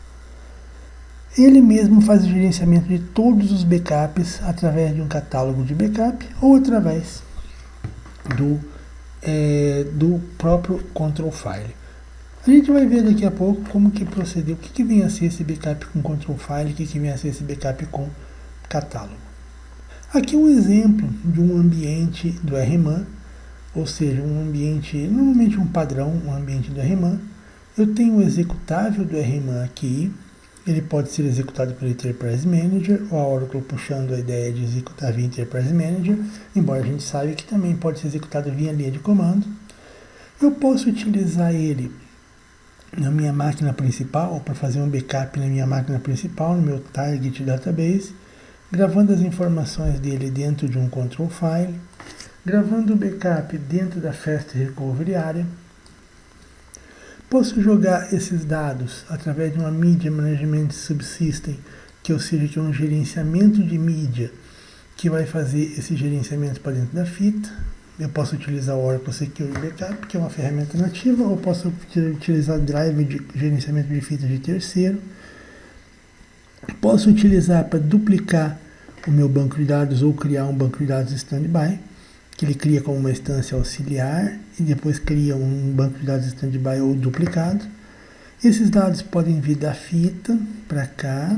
A: Ele mesmo faz o gerenciamento de todos os backups através de um catálogo de backup ou através do do próprio control file. A gente vai ver daqui a pouco como que proceder, o que vem a ser esse backup com control file, o que vem a ser esse backup com catálogo. Aqui um exemplo de um ambiente do RMAN, ou seja, um ambiente, normalmente um padrão, um ambiente do RMAN. Eu tenho o executável do RMAN aqui, ele pode ser executado pelo Enterprise Manager, ou a Oracle puxando a ideia de executar via Enterprise Manager, embora a gente saiba que também pode ser executado via linha de comando. Eu posso utilizar ele na minha máquina principal, para fazer um backup na minha máquina principal, no meu target database, gravando as informações dele dentro de um control file, gravando o backup dentro da Fast Recovery Area. Posso jogar esses dados através de uma Media Management Subsystem, que é um gerenciamento de mídia, que vai fazer esse gerenciamento para dentro da fita. Eu posso utilizar o Oracle Secure Backup, que é uma ferramenta nativa, ou posso utilizar driver de gerenciamento de fitas de terceiro. Posso utilizar para duplicar o meu banco de dados ou criar um banco de dados standby, que ele cria como uma instância auxiliar e depois cria um banco de dados standby ou duplicado. Esses dados podem vir da fita para cá,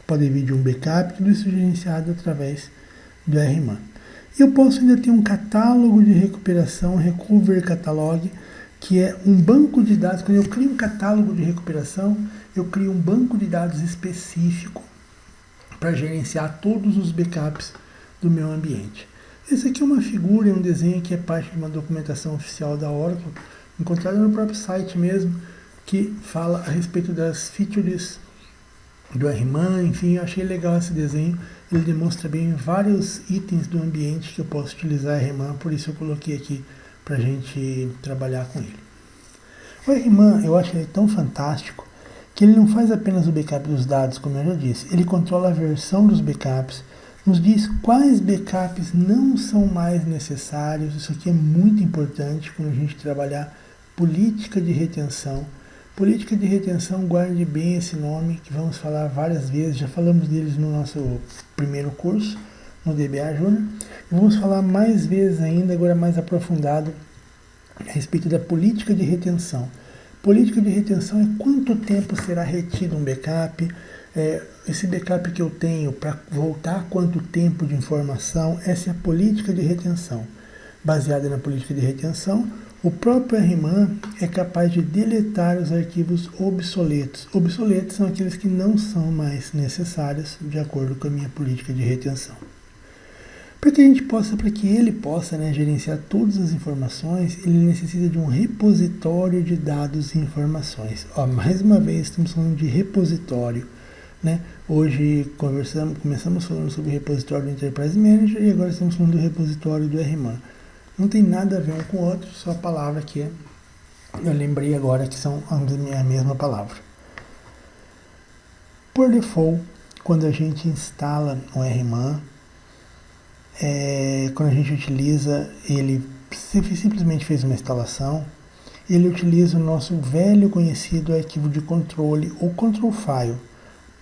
A: podem vir de um backup, tudo isso gerenciado através do RMAN. Eu posso ainda ter um catálogo de recuperação, Recovery Catalog, que é um banco de dados. Quando eu crio um catálogo de recuperação, eu crio um banco de dados específico para gerenciar todos os backups do meu ambiente. Esse aqui é uma figura, é um desenho que é parte de uma documentação oficial da Oracle, encontrada no próprio site mesmo, que fala a respeito das features do RMAN. Enfim, eu achei legal esse desenho. Ele demonstra bem vários itens do ambiente que eu posso utilizar RMAN, por isso eu coloquei aqui para a gente trabalhar com ele. O RMAN, eu acho ele tão fantástico que ele não faz apenas o backup dos dados, como eu já disse, ele controla a versão dos backups, nos diz quais backups não são mais necessários. Isso aqui é muito importante quando a gente trabalhar política de retenção. Política de retenção, guarde bem esse nome, que vamos falar várias vezes, já falamos deles no nosso primeiro curso, no DBA Júnior, e vamos falar mais vezes ainda, agora mais aprofundado, a respeito da política de retenção. Política de retenção é quanto tempo será retido um backup, esse backup que eu tenho, para voltar quanto tempo de informação, essa é a política de retenção. Baseada na política de retenção, o próprio RMAN é capaz de deletar os arquivos obsoletos. Obsoletos são aqueles que não são mais necessários, de acordo com a minha política de retenção. Para que ele possa gerenciar todas as informações, ele necessita de um repositório de dados e informações. Mais uma vez, estamos falando de repositório. Hoje começamos falando sobre o repositório do Enterprise Manager e agora estamos falando do repositório do RMAN. Não tem nada a ver um com o outro, só a palavra que eu lembrei agora que são a mesma palavra. Por default, quando a gente instala um RMAN, quando a gente utiliza ele, se simplesmente fez uma instalação, ele utiliza o nosso velho conhecido arquivo de controle ou control file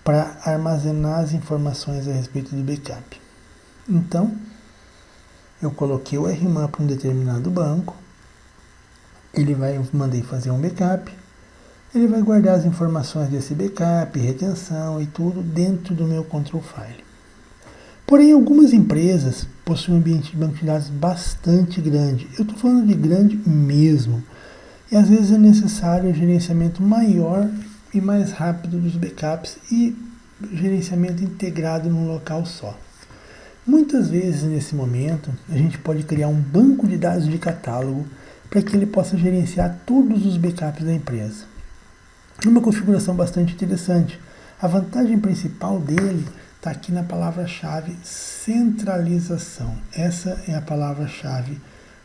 A: para armazenar as informações a respeito do backup. Então, eu coloquei o RMAN para um determinado banco, mandei fazer um backup, ele vai guardar as informações desse backup, retenção e tudo dentro do meu control file. Porém, algumas empresas possuem um ambiente de banco de dados bastante grande. Eu estou falando de grande mesmo. E às vezes é necessário um gerenciamento maior e mais rápido dos backups e gerenciamento integrado num local só. Muitas vezes, nesse momento, a gente pode criar um banco de dados de catálogo para que ele possa gerenciar todos os backups da empresa. É uma configuração bastante interessante. A vantagem principal dele está aqui na palavra-chave centralização. Essa é a palavra-chave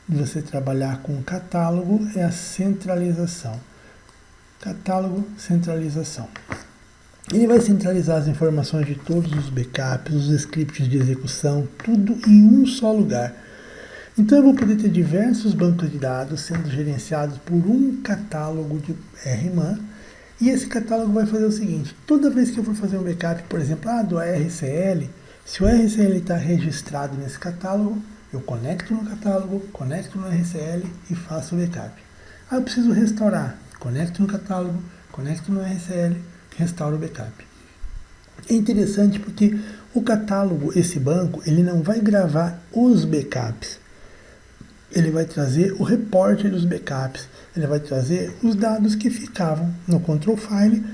A: de você trabalhar com o catálogo, é a centralização. Catálogo, centralização. Ele vai centralizar as informações de todos os backups, os scripts de execução, tudo em um só lugar. Então eu vou poder ter diversos bancos de dados sendo gerenciados por um catálogo de RMAN, e esse catálogo vai fazer o seguinte: toda vez que eu for fazer um backup, por exemplo, do ARCL, se o ARCL está registrado nesse catálogo, Eu conecto no catálogo, conecto no RCL e faço o backup. Ah, eu preciso restaurar. Conecto no catálogo, conecto no RCL, restauro o backup. É interessante porque o catálogo, esse banco, ele não vai gravar os backups. Ele vai trazer o reporte dos backups. Ele vai trazer os dados que ficavam no control file.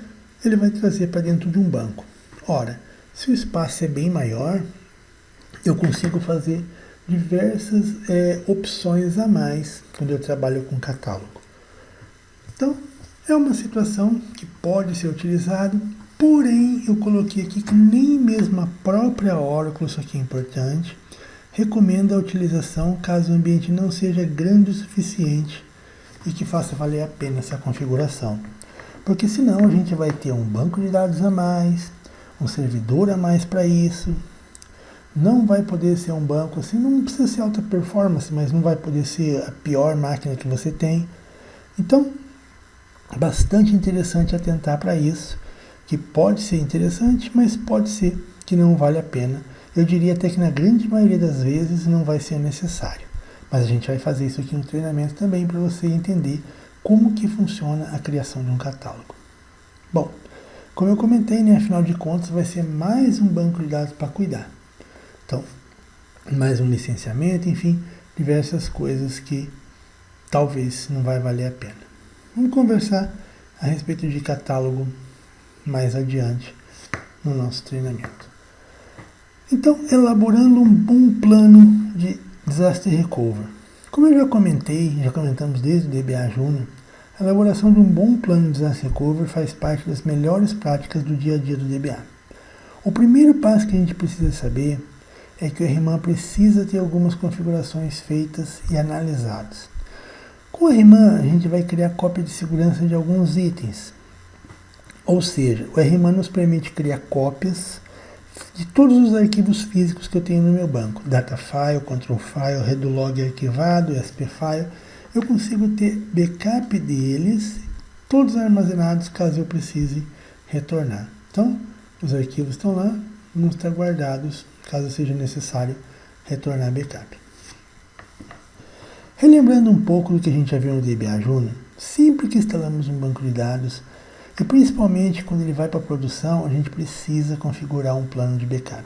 A: Ele vai trazer para dentro de um banco. Ora, se o espaço é bem maior, eu consigo fazer diversas opções a mais quando eu trabalho com catálogo. Então, é uma situação que pode ser utilizada, porém eu coloquei aqui que nem mesmo a própria Oracle, isso aqui é importante, recomenda a utilização caso o ambiente não seja grande o suficiente e que faça valer a pena essa configuração. Porque senão a gente vai ter um banco de dados a mais, um servidor a mais para isso. Não vai poder ser um banco assim, não precisa ser alta performance, mas não vai poder ser a pior máquina que você tem. Então, bastante interessante atentar para isso, que pode ser interessante, mas pode ser que não vale a pena. Eu diria até que na grande maioria das vezes não vai ser necessário. Mas a gente vai fazer isso aqui no treinamento também para você entender como que funciona a criação de um catálogo. Bom, como eu comentei, né, afinal de contas vai ser mais um banco de dados para cuidar. Então, mais um licenciamento, enfim, diversas coisas que talvez não vai valer a pena. Vamos conversar a respeito de catálogo mais adiante no nosso treinamento. Então, elaborando um bom plano de Disaster Recovery. Como eu já comentamos desde o DBA Júnior, a elaboração de um bom plano de Disaster Recovery faz parte das melhores práticas do dia a dia do DBA. O primeiro passo que a gente precisa saber é que o RMAN precisa ter algumas configurações feitas e analisadas. Com o RMAN, a gente vai criar cópia de segurança de alguns itens. Ou seja, o RMAN nos permite criar cópias de todos os arquivos físicos que eu tenho no meu banco. Data file, control file, redolog arquivado, SP file. Eu consigo ter backup deles, todos armazenados caso eu precise retornar. Então, os arquivos estão lá, vão estar guardados caso seja necessário retornar backup. Relembrando um pouco do que a gente já viu no DBA Junior, sempre que instalamos um banco de dados, e principalmente quando ele vai para a produção, a gente precisa configurar um plano de backup.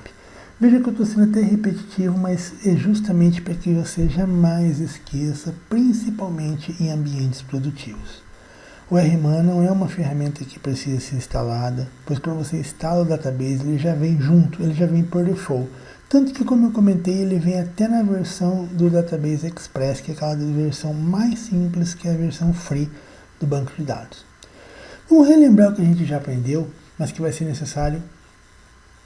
A: Veja que eu estou sendo até repetitivo, mas é justamente para que você jamais esqueça, principalmente em ambientes produtivos. O RMAN não é uma ferramenta que precisa ser instalada, pois quando você instala o database, ele já vem junto, ele já vem por default. Tanto que, como eu comentei, ele vem até na versão do Database Express, que é aquela versão mais simples, que é a versão free do banco de dados. Vamos relembrar o que a gente já aprendeu, mas que vai ser necessário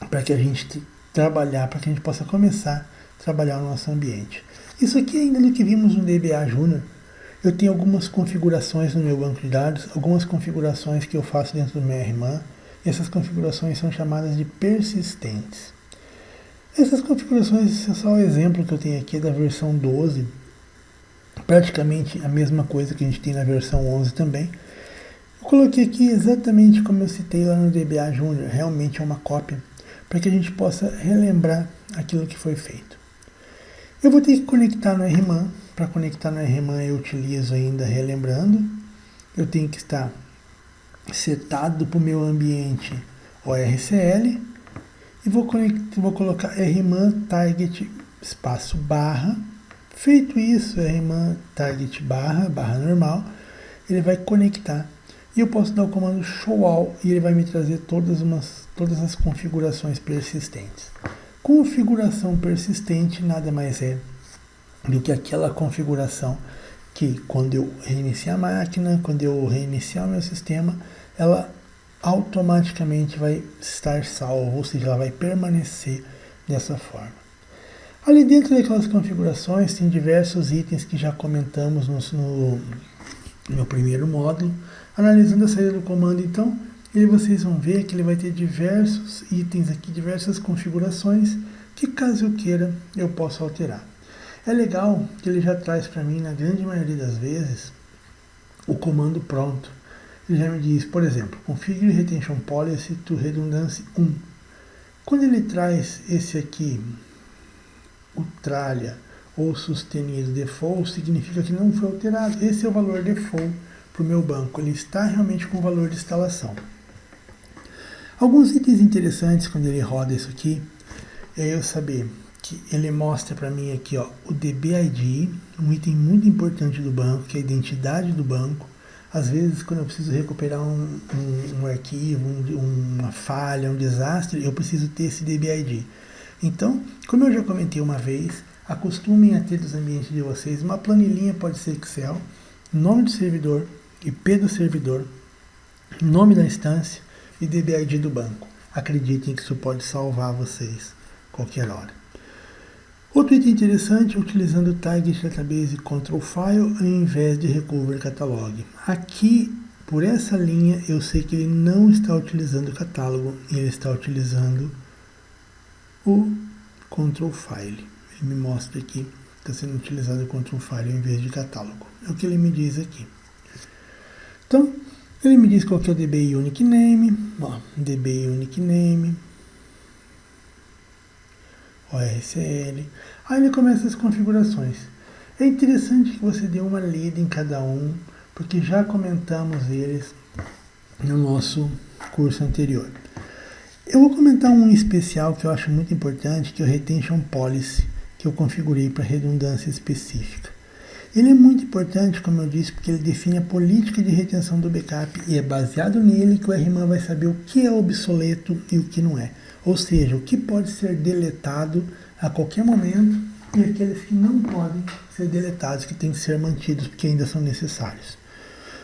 A: para que a gente trabalhar, para que a gente possa começar a trabalhar no nosso ambiente. Isso aqui ainda do que vimos no DBA Junior. Eu tenho algumas configurações no meu banco de dados, algumas configurações que eu faço dentro do meu RMAN, e essas configurações são chamadas de persistentes. Essas configurações, é só o exemplo que eu tenho aqui da versão 12, praticamente a mesma coisa que a gente tem na versão 11 também. Eu coloquei aqui exatamente como eu citei lá no DBA Junior, realmente é uma cópia, para que a gente possa relembrar aquilo que foi feito. Eu vou ter que conectar no RMAN. Para conectar no RMAN eu utilizo ainda relembrando. Eu tenho que estar setado para o meu ambiente ORCL e vou colocar RMAN target espaço barra. Feito isso, RMAN target barra normal, ele vai conectar e eu posso dar o comando show all e ele vai me trazer todas as configurações persistentes. Configuração persistente nada mais é do que aquela configuração que quando eu reiniciar a máquina, quando eu reiniciar o meu sistema, ela automaticamente vai estar salva, ou seja, ela vai permanecer dessa forma. Ali dentro daquelas configurações tem diversos itens que já comentamos no primeiro módulo. Analisando a saída do comando, então, vocês vão ver que ele vai ter diversos itens aqui, diversas configurações que caso eu queira, eu posso alterar. É legal que ele já traz para mim, na grande maioria das vezes, o comando pronto. Ele já me diz, por exemplo, Configure Retention Policy to Redundancy 1. Quando ele traz esse aqui, o tralha, ou sustenido default, significa que não foi alterado. Esse é o valor default para o meu banco, ele está realmente com o valor de instalação. Alguns itens interessantes quando ele roda isso aqui, é eu saber que ele mostra para mim aqui ó, o DBID, um item muito importante do banco, que é a identidade do banco. Às vezes, quando eu preciso recuperar um arquivo, uma falha, um desastre, eu preciso ter esse DBID. Então, como eu já comentei uma vez, acostumem a ter dos ambientes de vocês uma planilhinha, pode ser Excel, nome do servidor, IP do servidor, nome da instância e DBID do banco. Acreditem que isso pode salvar vocês qualquer hora. Outro item interessante, utilizando o Target Database Control File ao invés de Recovery Catalog. Aqui, por essa linha, eu sei que ele não está utilizando o catálogo, ele está utilizando o Control File. Ele me mostra aqui que está sendo utilizado o Control File ao invés de catálogo. É o que ele me diz aqui. Então, ele me diz qual que é o DBI Unique Name, ó, DBI Unique Name, ORCL. Aí ele começa as configurações. É interessante que você dê uma lida em cada um, porque já comentamos eles no nosso curso anterior. Eu vou comentar um especial que eu acho muito importante, que é o Retention Policy, que eu configurei para redundância específica. Ele é muito importante, como eu disse, porque ele define a política de retenção do backup e é baseado nele que o RMAN vai saber o que é obsoleto e o que não é. Ou seja, o que pode ser deletado a qualquer momento e aqueles que não podem ser deletados, que têm que ser mantidos porque ainda são necessários.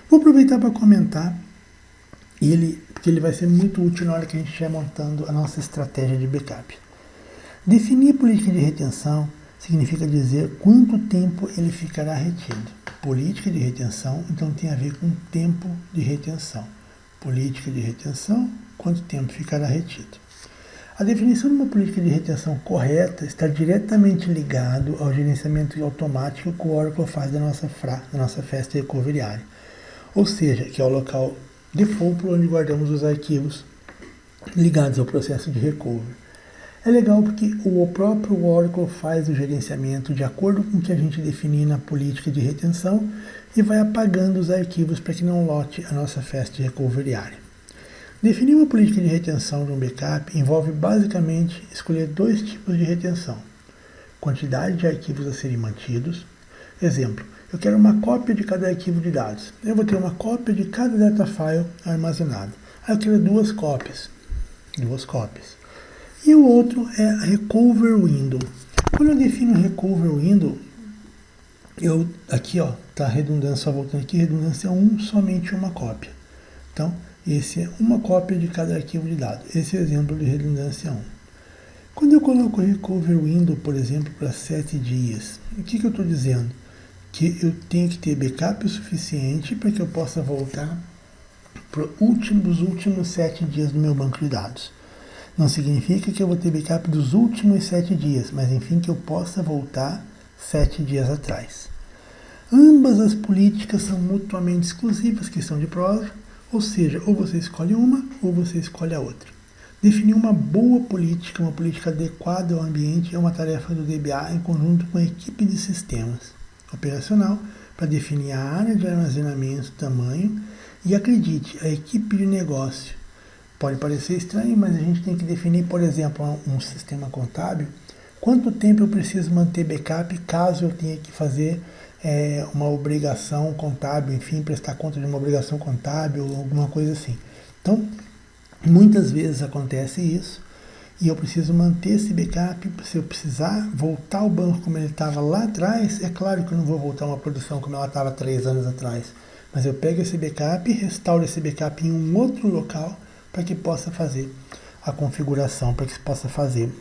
A: Vou aproveitar para comentar porque ele vai ser muito útil na hora que a gente estiver montando a nossa estratégia de backup. Definir política de retenção significa dizer quanto tempo ele ficará retido. Política de retenção, então, tem a ver com tempo de retenção. Política de retenção, quanto tempo ficará retido. A definição de uma política de retenção correta está diretamente ligado ao gerenciamento automático que o Oracle faz da nossa Fast Recovery Area. Ou seja, que é o local default por onde guardamos os arquivos ligados ao processo de recovery. É legal porque o próprio Oracle faz o gerenciamento de acordo com o que a gente definir na política de retenção e vai apagando os arquivos para que não lote a nossa Fast Recovery Area. Definir uma política de retenção de um backup envolve basicamente escolher dois tipos de retenção. Quantidade de arquivos a serem mantidos. Exemplo, eu quero uma cópia de cada arquivo de dados. Eu vou ter uma cópia de cada data file armazenado. Aí eu quero duas cópias. E o outro é a Recover Window. Quando eu defino Recover Window, aqui ó, tá a redundância, só voltando aqui, redundância 1, somente uma cópia. Então, esse é uma cópia de cada arquivo de dados. Esse é o exemplo de redundância 1. Quando eu coloco Recover Window, por exemplo, para 7 dias, o que eu estou dizendo? Que eu tenho que ter backup o suficiente para que eu possa voltar para os últimos 7 dias do meu banco de dados. Não significa que eu vou ter backup dos últimos 7 dias, mas enfim que eu possa voltar 7 dias atrás. Ambas as políticas são mutuamente exclusivas, questão de prova, ou seja, ou você escolhe uma ou você escolhe a outra. Definir uma boa política, uma política adequada ao ambiente, é uma tarefa do DBA em conjunto com a equipe de sistemas operacional para definir a área de armazenamento, tamanho e, acredite, a equipe de negócio. Pode parecer estranho, mas a gente tem que definir, por exemplo, um sistema contábil, quanto tempo eu preciso manter backup caso eu tenha que fazer uma obrigação contábil, enfim, prestar conta de uma obrigação contábil ou alguma coisa assim. Então, muitas vezes acontece isso e eu preciso manter esse backup. Se eu precisar voltar ao banco como ele estava lá atrás, é claro que eu não vou voltar uma produção como ela estava 3 anos atrás, mas eu pego esse backup e restauro esse backup em um outro local para que possa fazer a configuração, para que se possa fazer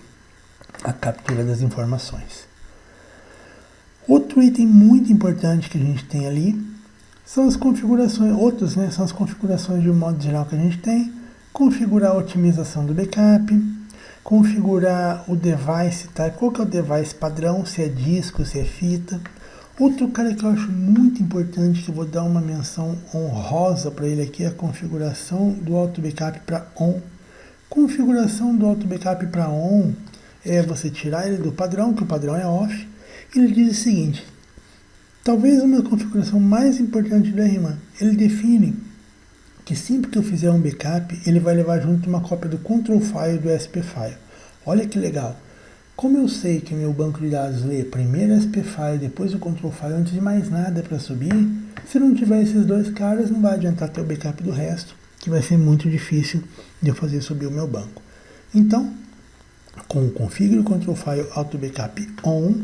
A: a captura das informações. Outro item muito importante que a gente tem ali são as configurações, são as configurações de um modo geral que a gente tem. Configurar a otimização do backup, configurar o device type, qual que é o device padrão, se é disco, se é fita. Outro cara que eu acho muito importante, que eu vou dar uma menção honrosa para ele aqui, é a configuração do auto backup para on. Configuração do auto backup para on é você tirar ele do padrão, que o padrão é off, Ele diz o seguinte: talvez uma configuração mais importante do RMAN. Ele define que sempre que eu fizer um backup, ele vai levar junto uma cópia do control file e do SP file. Olha que legal. Como eu sei que meu banco de dados lê primeiro o SP file, depois o control file, antes de mais nada para subir, se não tiver esses dois caras, não vai adiantar ter o backup do resto, que vai ser muito difícil de eu fazer subir o meu banco. Então, com o configure control file auto backup on,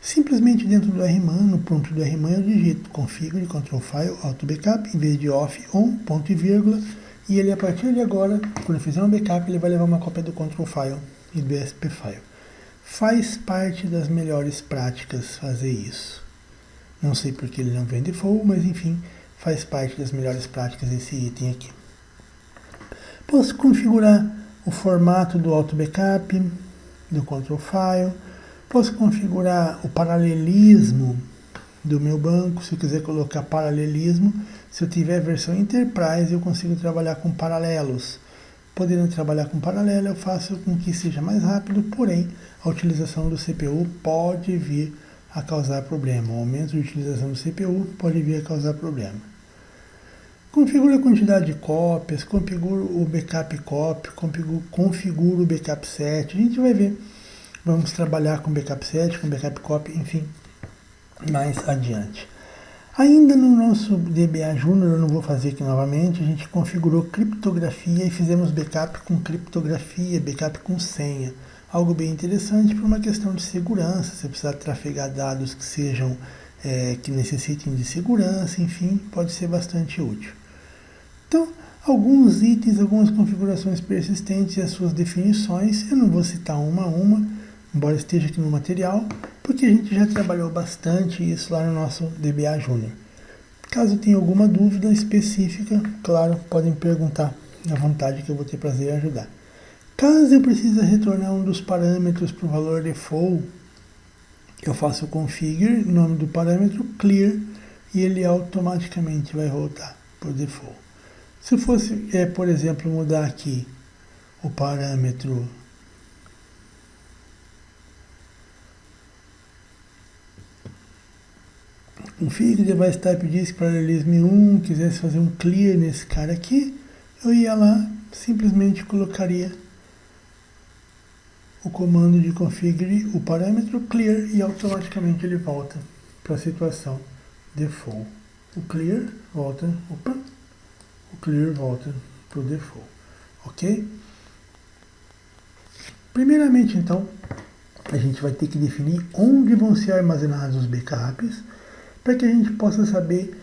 A: simplesmente dentro do RMAN, no prompt do RMAN, eu digito configure control file auto backup, em vez de off, on, ponto e vírgula, e ele a partir de agora, quando eu fizer um backup, ele vai levar uma cópia do control file e do SP file. Faz parte das melhores práticas fazer isso. Não sei porque ele não vem default, mas enfim, faz parte das melhores práticas esse item aqui. Posso configurar o formato do auto backup, do control file. Posso configurar o paralelismo do meu banco. Se eu quiser colocar paralelismo, se eu tiver a versão Enterprise, eu consigo trabalhar com paralelos. Podendo trabalhar com paralelo, eu faço com que seja mais rápido, porém, a utilização do CPU pode vir a causar problema. O aumento de utilização do CPU pode vir a causar problema. Configuro a quantidade de cópias, configuro o backup copy, configuro o backup set. A gente vai ver. Vamos trabalhar com backup set, com backup copy, enfim, mais adiante. Ainda no nosso DBA Junior, eu não vou fazer aqui novamente, a gente configurou criptografia e fizemos backup com criptografia, backup com senha. Algo bem interessante por uma questão de segurança, se precisar trafegar dados que sejam, que necessitem de segurança, enfim, pode ser bastante útil. Então, alguns itens, algumas configurações persistentes e as suas definições, eu não vou citar uma a uma, embora esteja aqui no material, porque a gente já trabalhou bastante isso lá no nosso DBA Junior. Caso tenha alguma dúvida específica, claro, podem perguntar à vontade que eu vou ter prazer em ajudar. Caso eu precise retornar um dos parâmetros para o valor default, eu faço o configure, nome do parâmetro, clear, e ele automaticamente vai voltar para o default. Se fosse, por exemplo, mudar aqui o parâmetro configure device type disk parallelism 1, quisesse fazer um clear nesse cara aqui, eu ia lá, simplesmente colocaria o comando de configure o parâmetro clear e automaticamente ele volta para a situação default. O clear volta, o clear volta para o default, ok? Primeiramente, então, a gente vai ter que definir onde vão ser armazenados os backups, para que a gente possa saber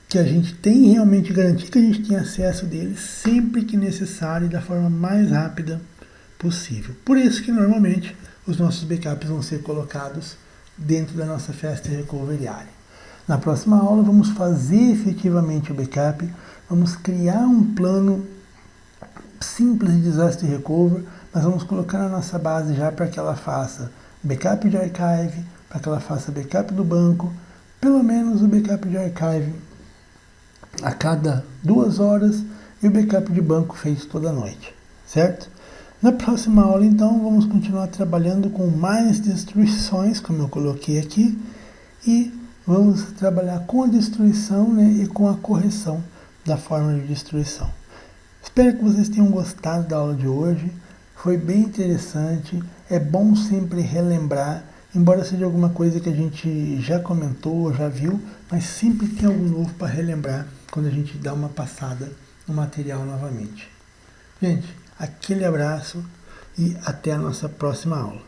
A: que a gente tem realmente garantir que a gente tem acesso deles sempre que necessário e da forma mais rápida possível. Por isso que normalmente os nossos backups vão ser colocados dentro da nossa Fast Recovery Area. Na próxima aula vamos fazer efetivamente o backup, vamos criar um plano simples de disaster recovery, mas vamos colocar na nossa base já para que ela faça backup de archive, para que ela faça backup do banco, pelo menos o backup de archive a cada 2 horas e o backup de banco feito toda noite, certo? Na próxima aula, então, vamos continuar trabalhando com mais destruições, como eu coloquei aqui, e vamos trabalhar com a destruição, né, e com a correção da forma de destruição. Espero que vocês tenham gostado da aula de hoje, foi bem interessante, é bom sempre relembrar, embora seja alguma coisa que a gente já comentou, já viu, mas sempre tem algo novo para relembrar quando a gente dá uma passada no material novamente. Gente, aquele abraço e até a nossa próxima aula.